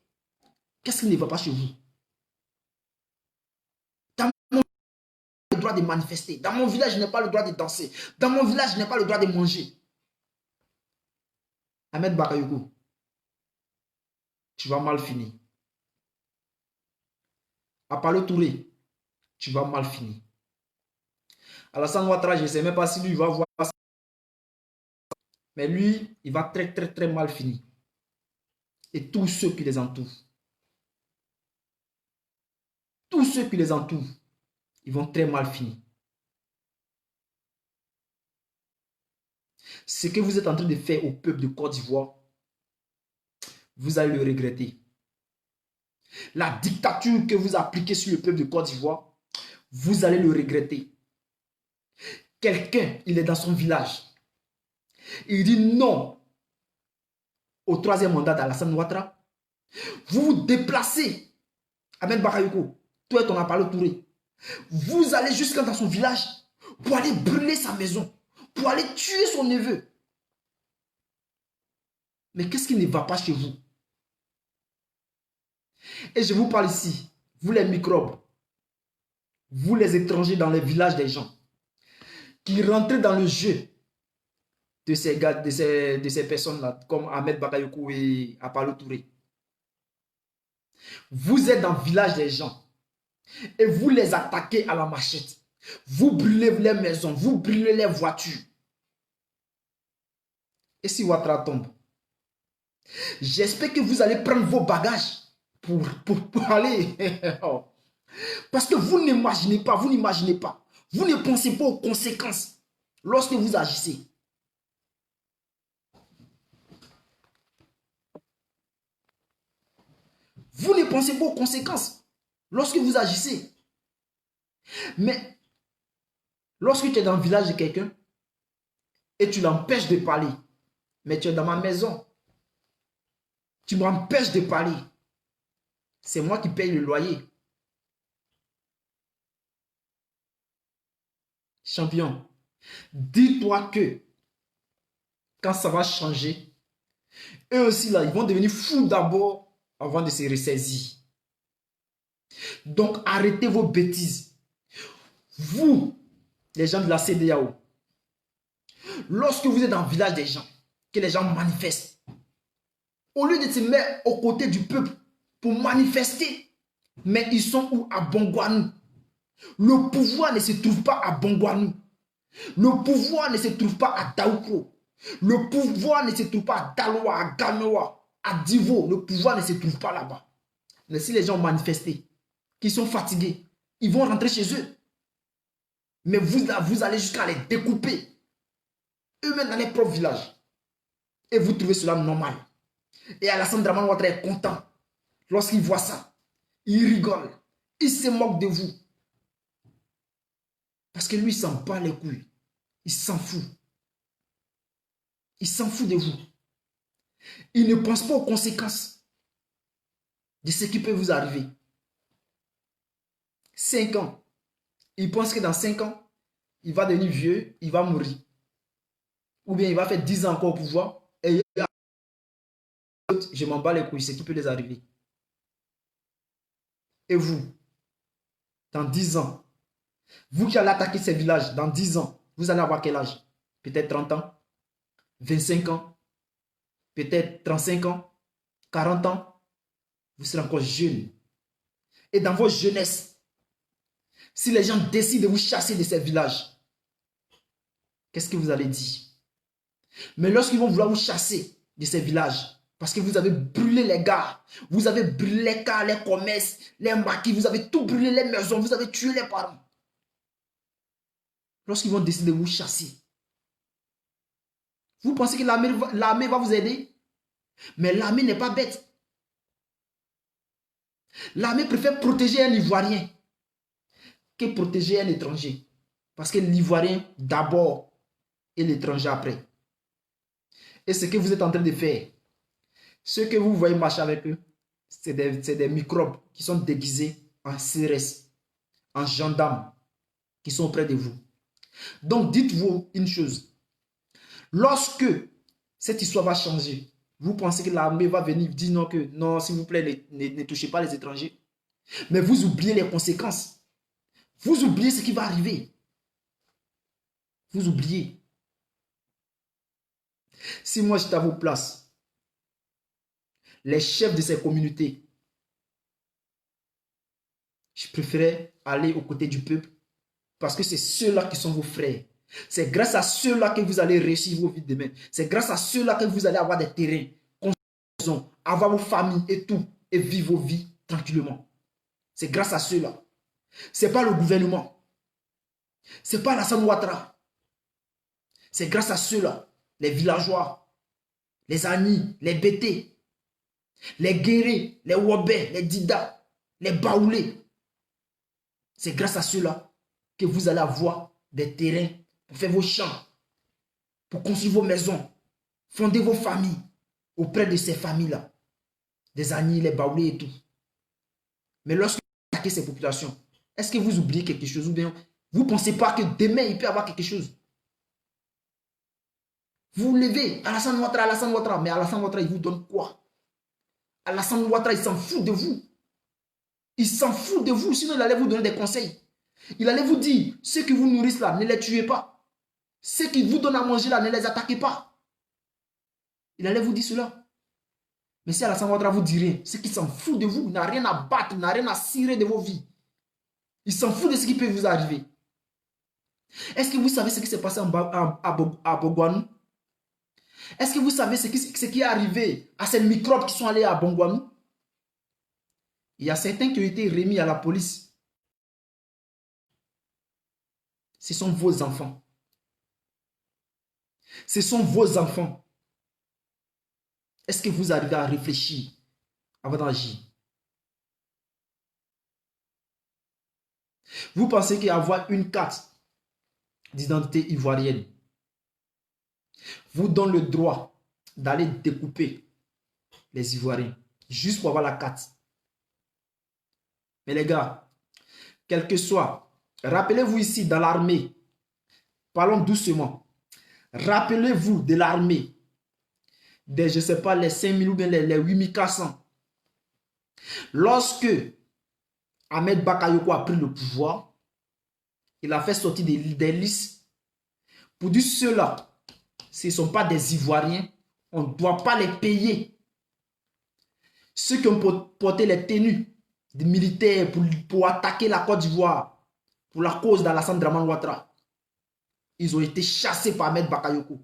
Qu'est-ce qui ne va pas chez vous? Dans mon village, je n'ai pas le droit de manifester. Dans mon village, je n'ai pas le droit de danser. Dans mon village, je n'ai pas le droit de manger. Ahmed Bakayoko, tu vas mal finir. À Palo Touré, tu vas mal finir. Alassane Ouattara, je ne sais même pas si lui va voir ça. Mais lui, il va très, très, très mal finir. Et tous ceux qui les entourent. Tous ceux qui les entourent, ils vont très mal finir. Ce que vous êtes en train de faire au peuple de Côte d'Ivoire, vous allez le regretter. La dictature que vous appliquez sur le peuple de Côte d'Ivoire, vous allez le regretter. Quelqu'un, il est dans son village. Il dit non au troisième mandat d'Alassane Ouattara. Vous vous déplacez, Ahmed Bakayoko, toi et ton Palo Touré. Vous allez jusqu'à dans son village pour aller brûler sa maison, pour aller tuer son neveu. Mais qu'est-ce qui ne va pas chez vous? Et je vous parle ici, vous les microbes, vous les étrangers dans les villages des gens, qui rentrent dans le jeu de ces gars, de ces personnes-là, comme Ahmed Bakayoko et Palo Touré. Vous êtes dans le village des gens et vous les attaquez à la machette. Vous brûlez les maisons, vous brûlez les voitures. Et si Ouattara tombe, j'espère que vous allez prendre vos bagages pour aller. Parce que vous n'imaginez pas, vous n'imaginez pas. Vous ne pensez pas aux conséquences lorsque vous agissez. Vous ne pensez pas aux conséquences lorsque vous agissez. Mais lorsque tu es dans le village de quelqu'un et tu l'empêches de parler, mais tu es dans ma maison, tu m'empêches de parler, c'est moi qui paye le loyer. Champion, dis-toi que quand ça va changer, eux aussi là, ils vont devenir fous d'abord avant de se ressaisir. Donc arrêtez vos bêtises. Vous, les gens de la CEDEAO, lorsque vous êtes dans le village des gens, que les gens manifestent, au lieu de se mettre aux côtés du peuple pour manifester, mais ils sont où? À Bongouanou. Le pouvoir ne se trouve pas à Bongouanou. Le pouvoir ne se trouve pas à Daoukro. Le pouvoir ne se trouve pas à Daloa, à Ganoa, à Divo. Le pouvoir ne se trouve pas là-bas. Mais si les gens manifestent, qui sont fatigués, ils vont rentrer chez eux. Mais vous allez jusqu'à les découper. Eux-mêmes dans les propres villages. Et vous trouvez cela normal. Et Alassane Dramane Ouattara est content. Lorsqu'il voit ça, il rigole. Il se moque de vous. Parce que lui, il s'en bat les couilles. Il s'en fout. Il s'en fout de vous. Il ne pense pas aux conséquences de ce qui peut vous arriver. 5 ans. Il pense que dans 5 ans, il va devenir vieux, il va mourir. Ou bien il va faire 10 ans encore au pouvoir. Et je m'en bats les couilles, ce qui peut les arriver. Et vous, dans 10 ans, vous qui allez attaquer ces villages, dans 10 ans, vous allez avoir quel âge? Peut-être 30 ans, 25 ans, peut-être 35 ans, 40 ans. Vous serez encore jeune. Et dans votre jeunesse, si les gens décident de vous chasser de ces villages, qu'est-ce que vous allez dire? Mais lorsqu'ils vont vouloir vous chasser de ces villages, parce que vous avez brûlé les gars, vous avez brûlé les cars, les commerces, les maquis, vous avez tout brûlé, les maisons, vous avez tué les parents. Lorsqu'ils vont décider de vous chasser, vous pensez que l'armée va vous aider? Mais l'armée n'est pas bête. L'armée préfère protéger un Ivoirien que protéger un étranger. Parce que l'Ivoirien d'abord et l'étranger après. Et ce que vous êtes en train de faire, ceux que vous voyez marcher avec eux, c'est des microbes qui sont déguisés en CRS, en gendarmes, qui sont près de vous. Donc dites-vous une chose. Lorsque cette histoire va changer, vous pensez que l'armée va venir dire non, que non, s'il vous plaît, ne touchez pas les étrangers. Mais vous oubliez les conséquences. Vous oubliez ce qui va arriver. Vous oubliez. Si moi j'étais à vos places, les chefs de ces communautés, je préférais aller aux côtés du peuple parce que c'est ceux-là qui sont vos frères. C'est grâce à ceux-là que vous allez réussir vos vies demain. C'est grâce à ceux-là que vous allez avoir des terrains, avoir vos familles et tout, et vivre vos vies tranquillement. C'est grâce à ceux-là. Ce n'est pas le gouvernement. Ce n'est pas Alassane Ouattara. C'est grâce à ceux-là, les villageois, les Agnis, les Bétés, les Guérés, les Wobé, les Dida, les Baoulés. C'est grâce à ceux-là que vous allez avoir des terrains pour faire vos champs, pour construire vos maisons, fonder vos familles auprès de ces familles-là, des Agnis, les Baoulés et tout. Mais lorsque vous attaquez ces populations, est-ce que vous oubliez quelque chose ou bien vous ne pensez pas que demain il peut y avoir quelque chose? Vous vous levez, Alassane Ouattara, mais Alassane Ouattara, il vous donne quoi? Alassane Ouattara, il s'en fout de vous. Il s'en fout de vous, sinon il allait vous donner des conseils. Il allait vous dire, ceux qui vous nourrissent là, ne les tuez pas. Ceux qui vous donnent à manger là, ne les attaquez pas. Il allait vous dire cela. Mais si Alassane Ouattara vous dirait, c'est qu'il s'en fout de vous, il n'a rien à battre, il n'a rien à cirer de vos vies. Il s'en fout de ce qui peut vous arriver. Est-ce que vous savez ce qui s'est passé à Bongouanou? Est-ce que vous savez ce qui est arrivé à ces microbes qui sont allés à Bongouanou? Il y a certains qui ont été remis à la police. Ce sont vos enfants. Ce sont vos enfants. Est-ce que vous arrivez à réfléchir avant d'agir? Vous pensez qu'avoir une carte d'identité ivoirienne vous donne le droit d'aller découper les Ivoiriens juste pour avoir la carte? Mais les gars, quel que soit, rappelez-vous ici dans l'armée, parlons doucement, rappelez-vous de l'armée, des, je ne sais pas, les 5000 ou bien les 8400. Lorsque Ahmed Bakayoko a pris le pouvoir, il a fait sortir des listes pour dire ceux-là, s'ils ne sont pas des Ivoiriens, on ne doit pas les payer. Ceux qui ont porté les tenues des militaires pour attaquer la Côte d'Ivoire, pour la cause d'Alassane Draman Ouattara, ils ont été chassés par Ahmed Bakayoko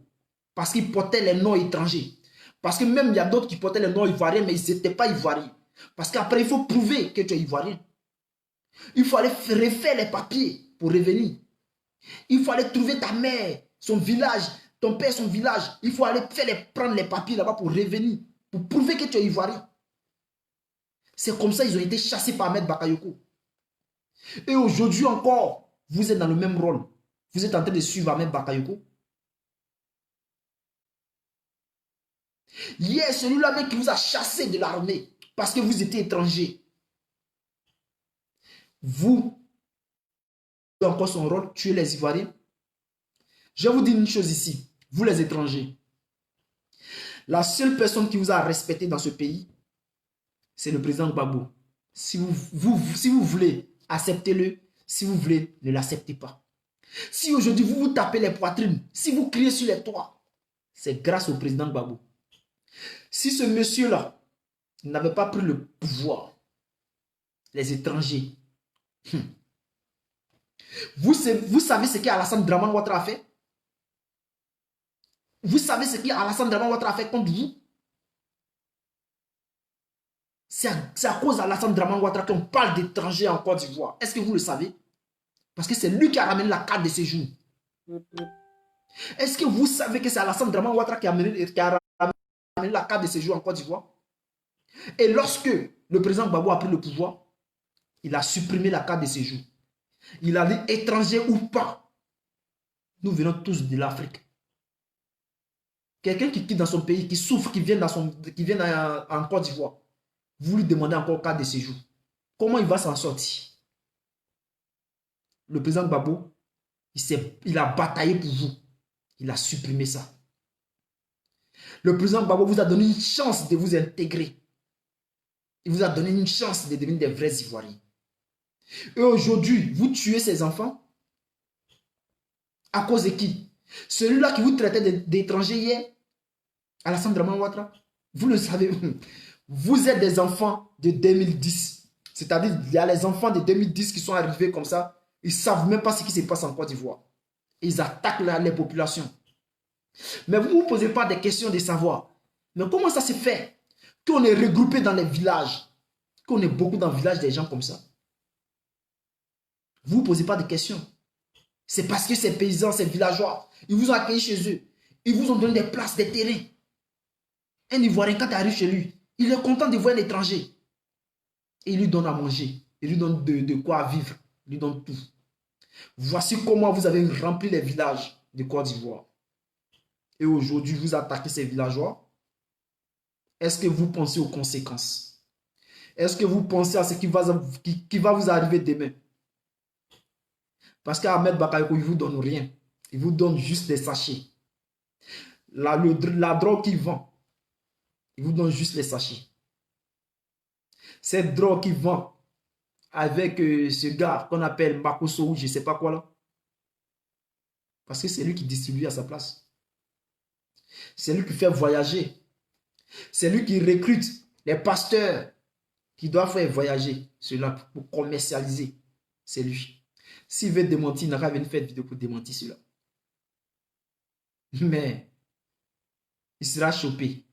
parce qu'ils portaient les noms étrangers. Parce que même il y a d'autres qui portaient les noms ivoiriens, mais ils n'étaient pas ivoiriens. Parce qu'après, il faut prouver que tu es ivoirien. Il faut aller refaire les papiers pour revenir. Il faut aller trouver ta mère, son village, ton père, son village. Il faut aller prendre les papiers là-bas pour revenir, pour prouver que tu es ivoirien. C'est comme ça qu'ils ont été chassés par Ahmed Bakayoko. Et aujourd'hui encore, vous êtes dans le même rôle. Vous êtes en train de suivre Ahmed Bakayoko. Hier, celui-là même qui vous a chassé de l'armée parce que vous étiez étranger. Vous avez encore son rôle, tuer les Ivoiriens. Je vais vous dire une chose ici, vous les étrangers. La seule personne qui vous a respecté dans ce pays, c'est le président Gbagbo. Si vous voulez, acceptez-le. Si vous voulez, ne l'acceptez pas. Si aujourd'hui vous vous tapez les poitrines, si vous criez sur les toits, c'est grâce au président Gbagbo. Si ce monsieur-là n'avait pas pris le pouvoir, les étrangers, vous savez ce qu'Alassane Draman Ouattara a fait? Vous savez ce qu'Alassane Draman Ouattara a fait contre vous? C'est à cause d'Alassane Draman Ouattara qu'on parle d'étrangers en Côte d'Ivoire. Est-ce que vous le savez? Parce que c'est lui qui a ramené la carte de séjour. Est-ce que vous savez que c'est Alassane Draman Ouattara qui a ramené la carte de séjour en Côte d'Ivoire? Et lorsque le président Gbagbo a pris le pouvoir, il a supprimé la carte de séjour. Il a dit étranger ou pas. Nous venons tous de l'Afrique. Quelqu'un qui quitte dans son pays, qui souffre, qui vient en Côte d'Ivoire, vous lui demandez encore carte de séjour. Comment il va s'en sortir? Le président Gbagbo, il a bataillé pour vous. Il a supprimé ça. Le président Gbagbo vous a donné une chance de vous intégrer. Il vous a donné une chance de devenir des vrais Ivoiriens. Et aujourd'hui, vous tuez ces enfants à cause de qui? Celui-là qui vous traitait d'étranger hier, Alassane Draman Ouattara, vous le savez, vous êtes des enfants de 2010. C'est-à-dire, il y a les enfants de 2010 qui sont arrivés comme ça. Ils ne savent même pas ce qui se passe en Côte d'Ivoire. Ils attaquent les populations. Mais vous ne vous posez pas des questions de savoir. Mais comment ça se fait qu'on est regroupé dans les villages? Qu'on est beaucoup dans le village des gens comme ça? Vous ne vous posez pas de questions. C'est parce que ces paysans, ces villageois, ils vous ont accueilli chez eux. Ils vous ont donné des places, des terrains. Un Ivoirien, quand tu arrives chez lui, il est content de voir un étranger. Et il lui donne à manger. Il lui donne de quoi vivre. Il lui donne tout. Voici comment vous avez rempli les villages de Côte d'Ivoire. Et aujourd'hui, vous attaquez ces villageois. Est-ce que vous pensez aux conséquences? Est-ce que vous pensez à ce qui va vous arriver demain? Parce qu'Ahmed Bakayoko, il ne vous donne rien. Il vous donne juste des sachets. La drogue qu'il vend, il vous donne juste les sachets. Cette drogue qu'il vend avec ce gars qu'on appelle Makoso ou je ne sais pas quoi là. Parce que c'est lui qui distribue à sa place. C'est lui qui fait voyager. C'est lui qui recrute les pasteurs qui doivent faire voyager cela pour commercialiser. C'est lui. S'il veut démentir, il n'a qu'à venir faire une vidéo pour démentir cela. Mais il sera chopé.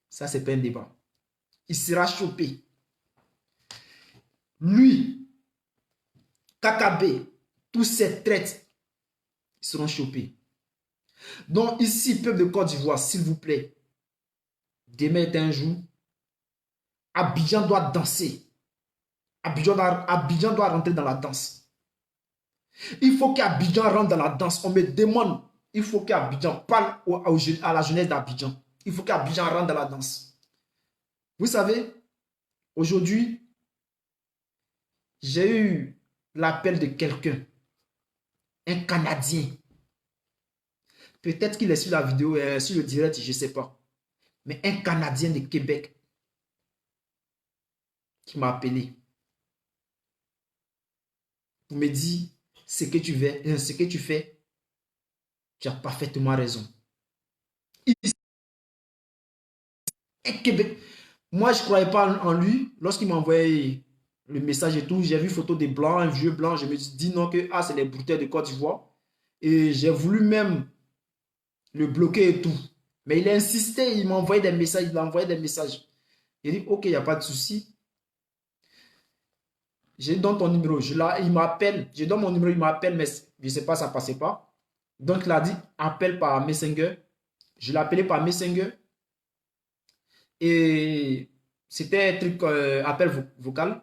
Ça, c'est pas un débat. Il sera chopé. Lui, KKB, tous ces traites, ils seront chopés. Donc ici, peuple de Côte d'Ivoire, s'il vous plaît, demain est un jour, Abidjan doit danser. Abidjan doit rentrer dans la danse. Il faut qu'Abidjan rentre dans la danse. On me demande, il faut qu'Abidjan parle à la jeunesse d'Abidjan. Il faut qu'Abidjan rentre dans la danse. Vous savez, aujourd'hui, j'ai eu l'appel de quelqu'un, un Canadien. Peut-être qu'il est sur la vidéo, sur le direct, je ne sais pas. Mais un Canadien de Québec qui m'a appelé pour me dire ce que tu fais, tu as parfaitement raison. Un Québec. Moi, je ne croyais pas en lui. Lorsqu'il m'a envoyé le message et tout, j'ai vu photo des blancs, un vieux blanc. Je me suis dit non, que c'est les brouteurs de Côte d'Ivoire. Et j'ai voulu même le bloquer et tout. Mais il a insisté, il m'a envoyé des messages, il a envoyé des messages. J'ai dit, ok, il n'y a pas de souci. Je donne ton numéro. Il m'appelle. Je donne mon numéro, il m'appelle, mais je ne sais pas, ça ne passait pas. Donc, il a dit, appelle par Messenger. Je l'ai appelé par Messenger. Et c'était un truc, appel vocal.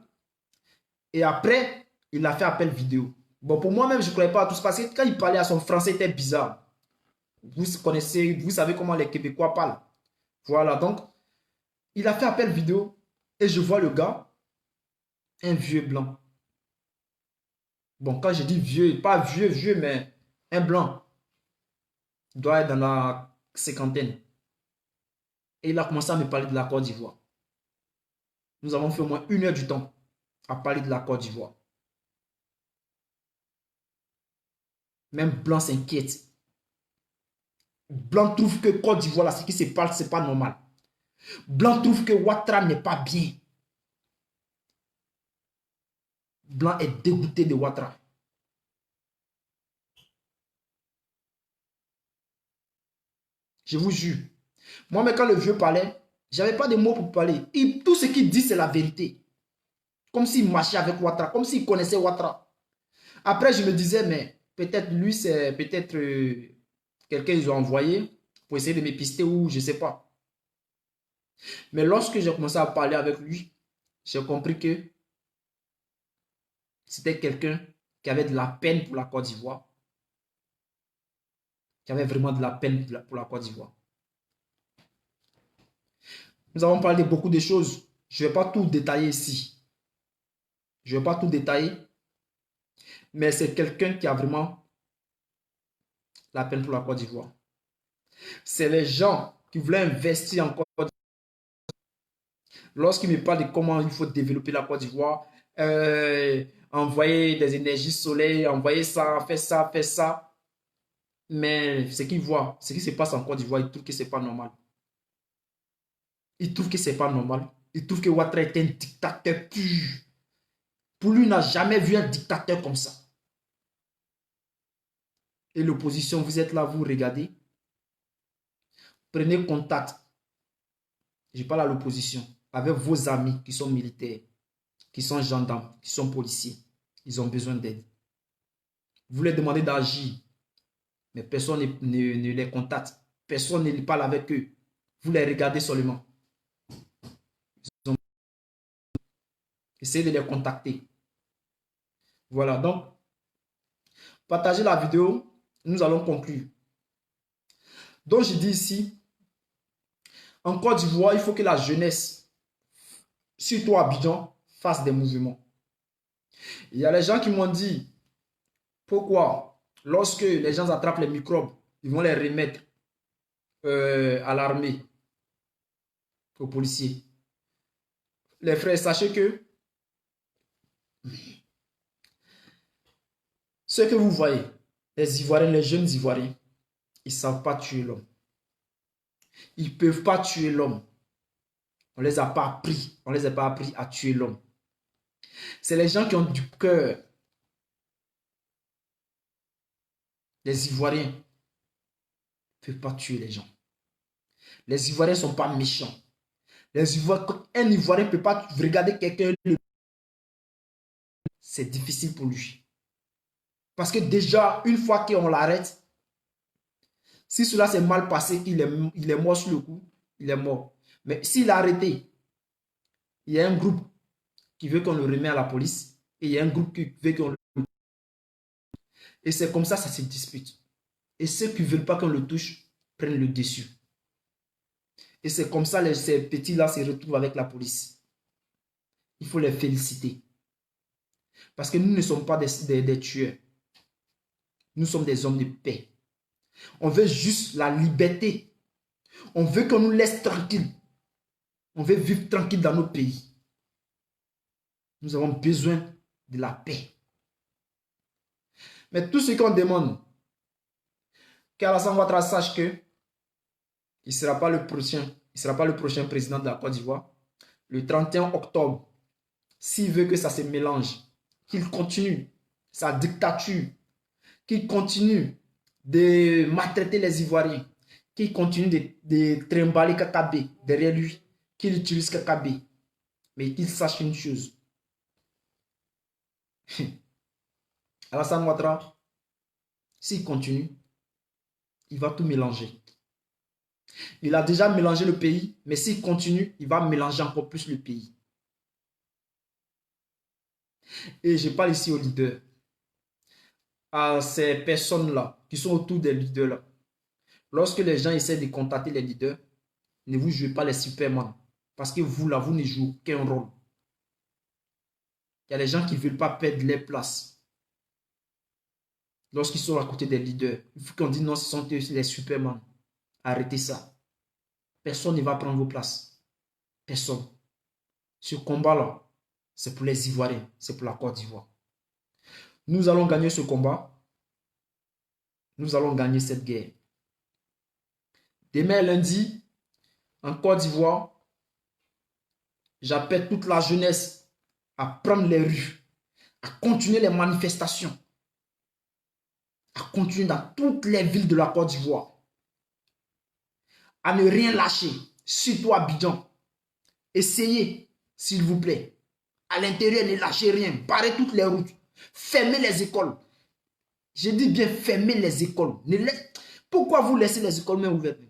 Et après, il a fait appel vidéo. Bon, pour moi-même, je ne croyais pas à tout ça. Parce que quand il parlait à son français, c'était bizarre. Vous connaissez, vous savez comment les Québécois parlent. Voilà, donc, il a fait appel vidéo. Et je vois le gars, un vieux blanc. Bon, quand je dis vieux, pas vieux, mais un blanc. Il doit être dans la cinquantaine. Et il a commencé à me parler de la Côte d'Ivoire. Nous avons fait au moins 1 heure du temps à parler de la Côte d'Ivoire. Même Blanc s'inquiète. Blanc trouve que Côte d'Ivoire, là, ce qui se passe, ce n'est pas normal. Blanc trouve que Ouattara n'est pas bien. Blanc est dégoûté de Ouattara. Je vous jure. Moi, mais quand le vieux parlait, je n'avais pas de mots pour parler. Tout ce qu'il dit, c'est la vérité. Comme s'il marchait avec Ouattara, comme s'il connaissait Ouattara. Après, je me disais, mais peut-être lui, c'est peut-être quelqu'un qu'ils ont envoyé pour essayer de m'épister ou je ne sais pas. Mais lorsque j'ai commencé à parler avec lui, j'ai compris que c'était quelqu'un qui avait de la peine pour la Côte d'Ivoire. Qui avait vraiment de la peine pour la Côte d'Ivoire. Nous avons parlé de beaucoup de choses. Je ne vais pas tout détailler ici. Je ne vais pas tout détailler. Mais c'est quelqu'un qui a vraiment la peine pour la Côte d'Ivoire. C'est les gens qui voulaient investir en Côte d'Ivoire. Lorsqu'ils me parlent de comment il faut développer la Côte d'Ivoire, envoyer des énergies solaires, envoyer ça, faire ça, faire ça. Mais ce qu'ils voient, ce qui se passe en Côte d'Ivoire, ils trouvent que ce n'est pas normal. Ils trouvent que ce n'est pas normal. Ils trouvent que Ouattara est un dictateur pur. Pour lui, il n'a jamais vu un dictateur comme ça. Et l'opposition, vous êtes là, vous regardez. Prenez contact. Je parle à l'opposition. Avec vos amis qui sont militaires, qui sont gendarmes, qui sont policiers. Ils ont besoin d'aide. Vous leur demandez d'agir. Mais personne ne les contacte. Personne ne parle avec eux. Vous les regardez seulement. Essayez de les contacter. Voilà, donc, partagez la vidéo. Nous allons conclure. Donc, je dis ici, en Côte d'Ivoire, il faut que la jeunesse, surtout à Abidjan, fasse des mouvements. Il y a les gens qui m'ont dit, pourquoi, lorsque les gens attrapent les microbes, ils vont les remettre à l'armée, aux policiers. Les frères, sachez que ce que vous voyez, les Ivoiriens, les jeunes Ivoiriens, ils ne savent pas tuer l'homme. Ils ne peuvent pas tuer l'homme. On ne les a pas appris. On ne les a pas appris à tuer l'homme. C'est les gens qui ont du cœur. Les Ivoiriens ne peuvent pas tuer les gens. Les Ivoiriens ne sont pas méchants. Un Ivoirien ne peut pas regarder quelqu'un. C'est difficile pour lui. Parce que déjà, une fois qu'on l'arrête, si cela s'est mal passé, il est mort sur le coup, il est mort. Mais s'il est arrêté, il y a un groupe qui veut qu'on le remette à la police et il y a un groupe qui veut qu'on le... Et c'est comme ça se dispute. Et ceux qui ne veulent pas qu'on le touche prennent le dessus. Et c'est comme ça ces petits-là se retrouvent avec la police. Il faut les féliciter. Parce que nous ne sommes pas des tueurs. Nous sommes des hommes de paix. On veut juste la liberté. On veut qu'on nous laisse tranquille. On veut vivre tranquille dans nos pays. Nous avons besoin de la paix. Mais tout ce qu'on demande, qu'Alassane Ouattara sache que il ne sera pas le prochain président de la Côte d'Ivoire. Le 31 octobre, s'il veut que ça se mélange, qu'il continue sa dictature, qu'il continue de maltraiter les Ivoiriens, qu'il continue de trimballer Kakabe derrière lui, qu'il utilise Kakabe. Mais qu'il sache une chose. Alassane Ouattara, s'il continue, il va tout mélanger. Il a déjà mélangé le pays, mais s'il continue, il va mélanger encore plus le pays. Et je parle ici aux leaders, à ces personnes-là qui sont autour des leaders-là. Lorsque les gens essaient de contacter les leaders, ne vous jouez pas les Superman. Parce que vous, là, vous ne jouez aucun rôle. Il y a des gens qui ne veulent pas perdre leur place. Lorsqu'ils sont à côté des leaders, il faut qu'on dise non, ce sont eux les Superman. Arrêtez ça. Personne ne va prendre vos places. Personne. Ce combat-là, c'est pour les Ivoiriens. C'est pour la Côte d'Ivoire. Nous allons gagner ce combat. Nous allons gagner cette guerre. Demain lundi, en Côte d'Ivoire, j'appelle toute la jeunesse à prendre les rues, à continuer les manifestations, à continuer dans toutes les villes de la Côte d'Ivoire, à ne rien lâcher, surtout à Abidjan. Essayez, s'il vous plaît. À l'intérieur, ne lâchez rien. Barrez toutes les routes. Fermez les écoles. Je dis bien fermez les écoles. Pourquoi vous laissez les écoles même ouvertes?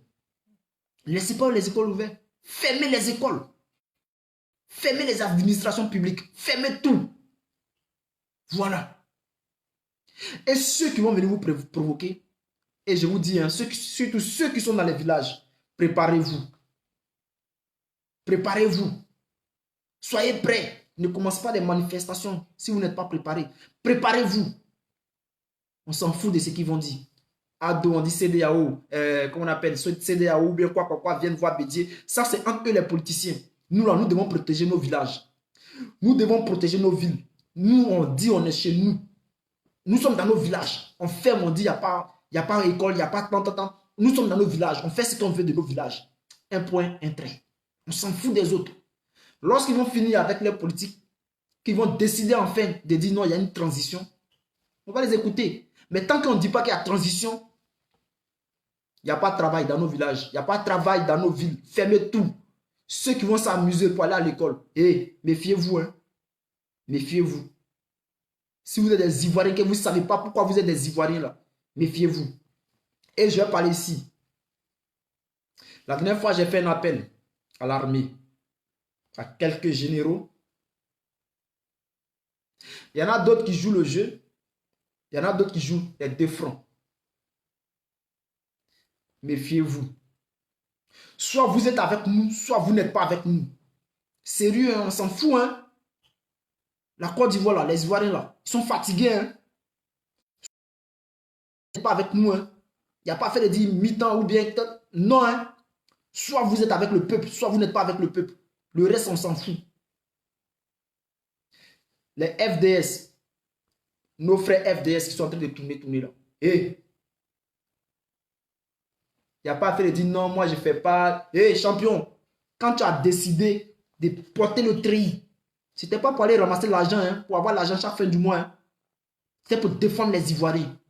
Ne laissez pas les écoles ouvertes. Fermez les écoles. Fermez les administrations publiques. Fermez tout. Voilà. Et ceux qui vont venir vous provoquer, et je vous dis, hein, surtout ceux qui sont dans les villages, préparez-vous. Préparez-vous. Soyez prêts. Ne commencez pas des manifestations si vous n'êtes pas préparés. Préparez-vous. On s'en fout de ce qu'ils vont dire. Ado, on dit CDAO, comment on appelle, CDAO, ou bien quoi, viennent voir Bédier. Ça, c'est entre eux les politiciens. Nous, là, nous devons protéger nos villages. Nous devons protéger nos villes. Nous, on dit, on est chez nous. Nous sommes dans nos villages. On ferme, on dit, il n'y a pas école, il n'y a pas tant. Nous sommes dans nos villages. On fait ce qu'on veut de nos villages. Un point, un trait. On s'en fout des autres. Lorsqu'ils vont finir avec leur politique, qu'ils vont décider enfin de dire non, il y a une transition, on va les écouter. Mais tant qu'on ne dit pas qu'il y a transition, il n'y a pas de travail dans nos villages, il n'y a pas de travail dans nos villes. Fermez tout. Ceux qui vont s'amuser pour aller à l'école, méfiez-vous. Hein. Méfiez-vous. Si vous êtes des Ivoiriens, que vous ne savez pas pourquoi vous êtes des Ivoiriens là, méfiez-vous. Et je vais parler ici. La dernière fois, j'ai fait un appel à l'armée, à quelques généraux. Il y en a d'autres qui jouent le jeu. Il y en a d'autres qui jouent les deux fronts. Méfiez-vous. Soit vous êtes avec nous, soit vous n'êtes pas avec nous. Sérieux, hein, on s'en fout. Hein? La Côte d'Ivoire, là, les Ivoiriens, là, ils sont fatigués. Hein? Vous n'êtes pas avec nous. Hein? Il n'y a pas fait de dire mi-temps ou bien... Non. Hein? Soit vous êtes avec le peuple, soit vous n'êtes pas avec le peuple. Le reste, on s'en fout. Les FDS, nos frères FDS qui sont en train de tourner là. Et il n'y a pas à faire de dire non, moi je ne fais pas. Champion, quand tu as décidé de porter le tri, ce n'était pas pour aller ramasser l'argent, hein, pour avoir l'argent chaque fin du mois. Hein. C'était pour défendre les Ivoiriens.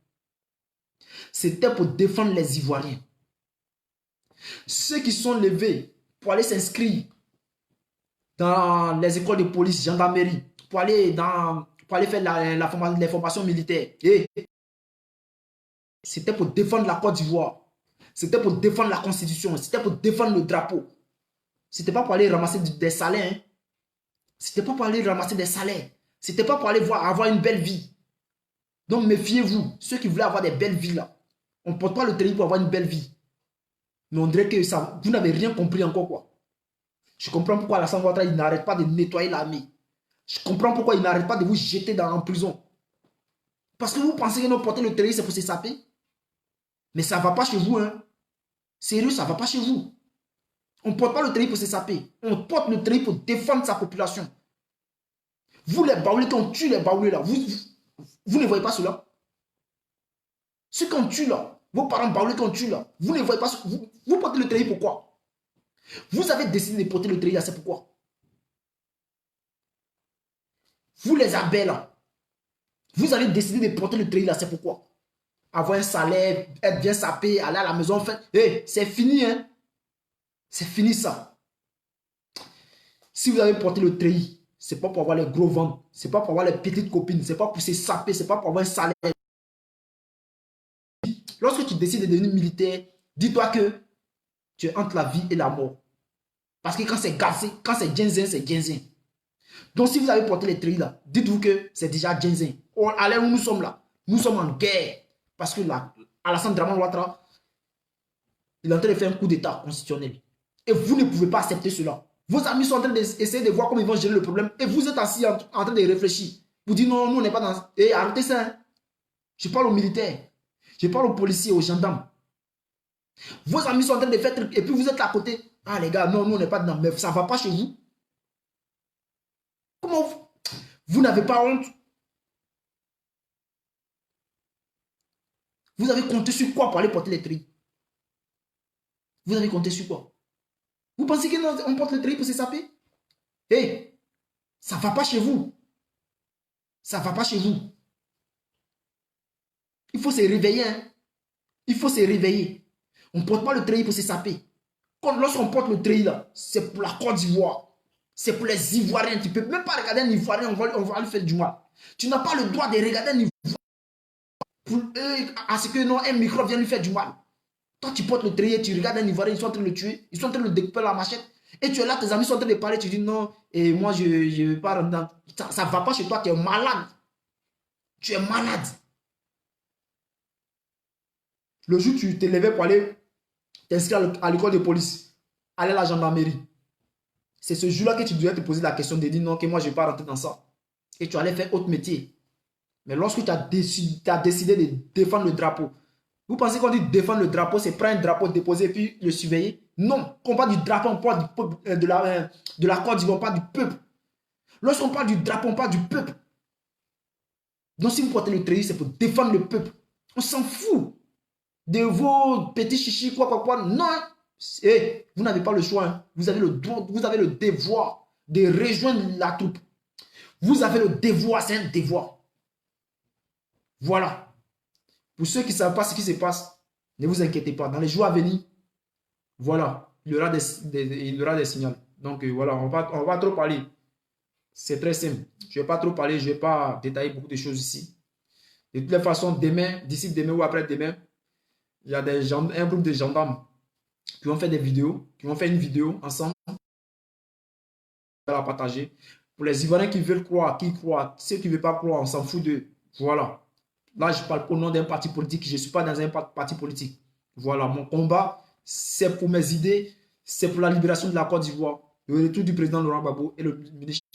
C'était pour défendre les Ivoiriens. Ceux qui sont levés pour aller s'inscrire dans les écoles de police, gendarmerie, pour aller faire les formations militaires. Et c'était pour défendre la Côte d'Ivoire. C'était pour défendre la Constitution. C'était pour défendre le drapeau. C'était pas pour aller ramasser des salaires. Hein. C'était pas pour aller ramasser des salaires. C'était pas pour aller avoir une belle vie. Donc méfiez-vous. Ceux qui voulaient avoir des belles vies là. On ne porte pas le treillis pour avoir une belle vie. Mais on dirait que ça, vous n'avez rien compris encore quoi. Je comprends pourquoi Alassane Ouattara il n'arrête pas de nettoyer l'armée. Je comprends pourquoi il n'arrête pas de vous jeter en prison. Parce que vous pensez que nous porter le treillis c'est pour se saper. Mais ça ne va pas chez vous. Hein. Sérieux, ça ne va pas chez vous. On ne porte pas le treillis pour se saper. On porte le treillis pour défendre sa population. Vous les baoulés, quand on tue les baoulés là, vous ne voyez pas cela. Ceux qu'on tue là, vos parents baoulés qu'on tue là, vous ne voyez pas. Vous portez le treillis pourquoi? Vous avez décidé de porter le treillis là, c'est pourquoi? Vous les abeilles là, vous avez décidé de porter le treillis là, c'est pourquoi? Avoir un salaire, être bien sapé, aller à la maison, faire. Hey, c'est fini, hein? C'est fini ça. Si vous avez porté le treillis, c'est pas pour avoir les gros ventres, c'est pas pour avoir les petites copines, c'est pas pour se saper, c'est pas pour avoir un salaire. Lorsque tu décides de devenir militaire, dis-toi que tu es entre la vie et la mort. Parce que quand c'est gassé, quand c'est Djenzin, c'est Djenzin. Donc si vous avez porté les treillis là, dites-vous que c'est déjà Djenzin. À l'heure où nous sommes là, nous sommes en guerre. Parce que là, Alassane Draman Ouattara, il est en train de faire un coup d'état constitutionnel. Et vous ne pouvez pas accepter cela. Vos amis sont en train d'essayer de voir comment ils vont gérer le problème. Et vous êtes assis en train de réfléchir. Vous dites non, nous on n'est pas dans... Et arrêtez ça. Hein. Je parle aux militaires. Je parle aux policiers, aux gendarmes. Vos amis sont en train de faire truc. Et puis vous êtes à côté. Ah les gars, non, nous on n'est pas dedans. Mais ça ne va pas chez vous. Comment vous n'avez pas honte? Vous avez compté sur quoi pour aller porter les treillis? Vous avez compté sur quoi? Vous pensez qu'on porte le treillis pour se saper? Hé, ça ne va pas chez vous. Ça ne va pas chez vous. Il faut se réveiller. Hein? Il faut se réveiller. On ne porte pas le treillis pour se saper. Lorsqu'on porte le treillis là, c'est pour la Côte d'Ivoire. C'est pour les Ivoiriens. Tu ne peux même pas regarder un Ivoirien, on va lui faire du mal. Tu n'as pas le droit de regarder un Ivoirien à ce que non, un microbe vienne lui faire du mal. Toi, tu portes le treillis, tu regardes un Ivoirien, ils sont en train de le tuer, ils sont en train de le découper la machette. Et tu es là, tes amis sont en train de parler, tu dis non, et moi je ne veux pas rentrer dans... Ça ne va pas chez toi, tu es malade. Tu es malade. Le jour où tu t'es levé pour aller t'inscrire à l'école de police, aller à la gendarmerie, c'est ce jour-là que tu devais te poser la question de dire non, que moi je ne vais pas rentrer dans ça. Et tu allais faire autre métier. Mais lorsque tu as décidé de défendre le drapeau, vous pensez qu'on dit défendre le drapeau, c'est prendre un drapeau, déposer et puis le surveiller? Non, quand on parle du drapeau, on parle du peuple, de la Côte d'Ivoire, on parle du peuple. Lorsqu'on parle du drapeau, on parle du peuple. Donc si vous portez le treillis, c'est pour défendre le peuple. On s'en fout de vos petits chichis, quoi. Non, hey, vous n'avez pas le choix. Hein. Vous avez le devoir de rejoindre la troupe. Vous avez le devoir, c'est un devoir. Voilà. Pour ceux qui ne savent pas ce qui se passe, ne vous inquiétez pas. Dans les jours à venir, voilà, il y aura des signaux. Donc voilà, on va trop parler. C'est très simple. Je ne vais pas trop parler, je ne vais pas détailler beaucoup de choses ici. De toutes les façons, demain, d'ici demain ou après-demain, il y a un groupe de gendarmes qui vont faire des vidéos, qui vont faire une vidéo ensemble. On va la partager. Pour les Ivoiriens qui veulent croire, qui croient, ceux qui ne veulent pas croire, on s'en fout d'eux. Voilà. Là, je parle au nom d'un parti politique. Je ne suis pas dans un parti politique. Voilà, mon combat, c'est pour mes idées, c'est pour la libération de la Côte d'Ivoire, le retour du président Laurent Gbagbo et le ministre.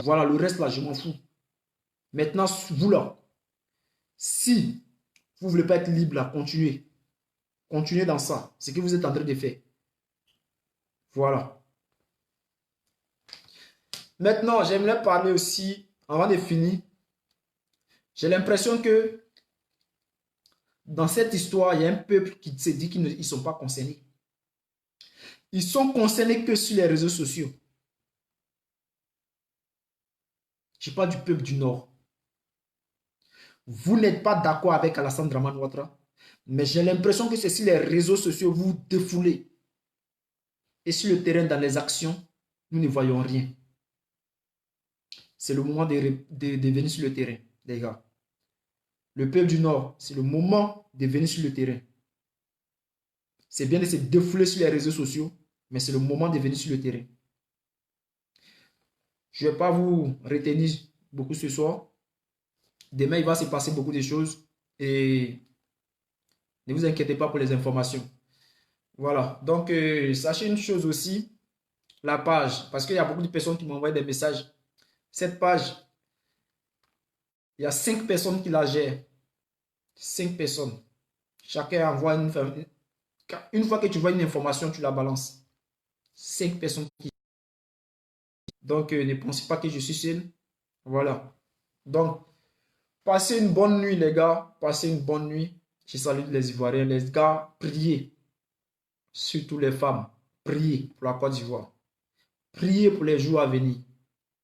Voilà, le reste là, je m'en fous. Maintenant, vous là, si vous ne voulez pas être libre là, continuez. Continuez dans ça. C'est ce que vous êtes en train de faire. Voilà. Maintenant, j'aimerais parler aussi, avant de finir, j'ai l'impression que dans cette histoire, il y a un peuple qui se dit qu'ils ne sont pas concernés. Ils sont concernés que sur les réseaux sociaux. Je parle du peuple du Nord. Vous n'êtes pas d'accord avec Alassane Draman Ouattara. Mais j'ai l'impression que c'est sur les réseaux sociaux, vous vous défoulez. Et sur le terrain, dans les actions, nous ne voyons rien. C'est le moment de venir sur le terrain, les gars. Le peuple du Nord, c'est le moment de venir sur le terrain. C'est bien de se défouler sur les réseaux sociaux, mais c'est le moment de venir sur le terrain. Je ne vais pas vous retenir beaucoup ce soir. Demain, il va se passer beaucoup de choses et ne vous inquiétez pas pour les informations. Voilà. Donc, sachez une chose aussi, la page, parce qu'il y a beaucoup de personnes qui m'envoient des messages. Cette page, il y a 5 personnes qui la gèrent. 5 personnes. Chacun envoie une fois que tu vois une information, tu la balances. 5 personnes qui. Donc, ne pensez pas que je suis seul. Voilà. Donc, passez une bonne nuit, les gars. Passez une bonne nuit. Je salue les Ivoiriens. Les gars, priez. Surtout les femmes. Priez pour la Côte d'Ivoire. Priez pour les jours à venir.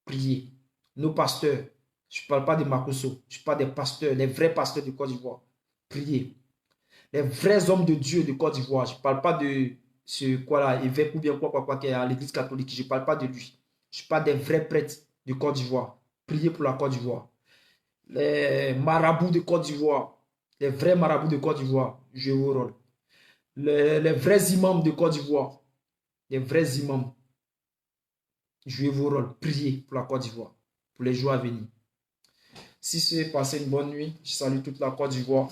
Priez. Nos pasteurs. Je ne parle pas de Makosso. Je parle des pasteurs, les vrais pasteurs de Côte d'Ivoire. Priez. Les vrais hommes de Dieu de Côte d'Ivoire. Je ne parle pas de ce quoi là, évêque ou bien quoi qui est à l'église catholique. Je ne parle pas de lui. Je parle des vrais prêtres de Côte d'Ivoire. Priez pour la Côte d'Ivoire. Les marabouts de Côte d'Ivoire. Les vrais marabouts de Côte d'Ivoire. Jouez vos rôles. Les vrais imams de Côte d'Ivoire. Les vrais imams. Jouez vos rôles. Priez pour la Côte d'Ivoire. Pour les jours à venir. Si c'est passé une bonne nuit, je salue toute la Côte d'Ivoire.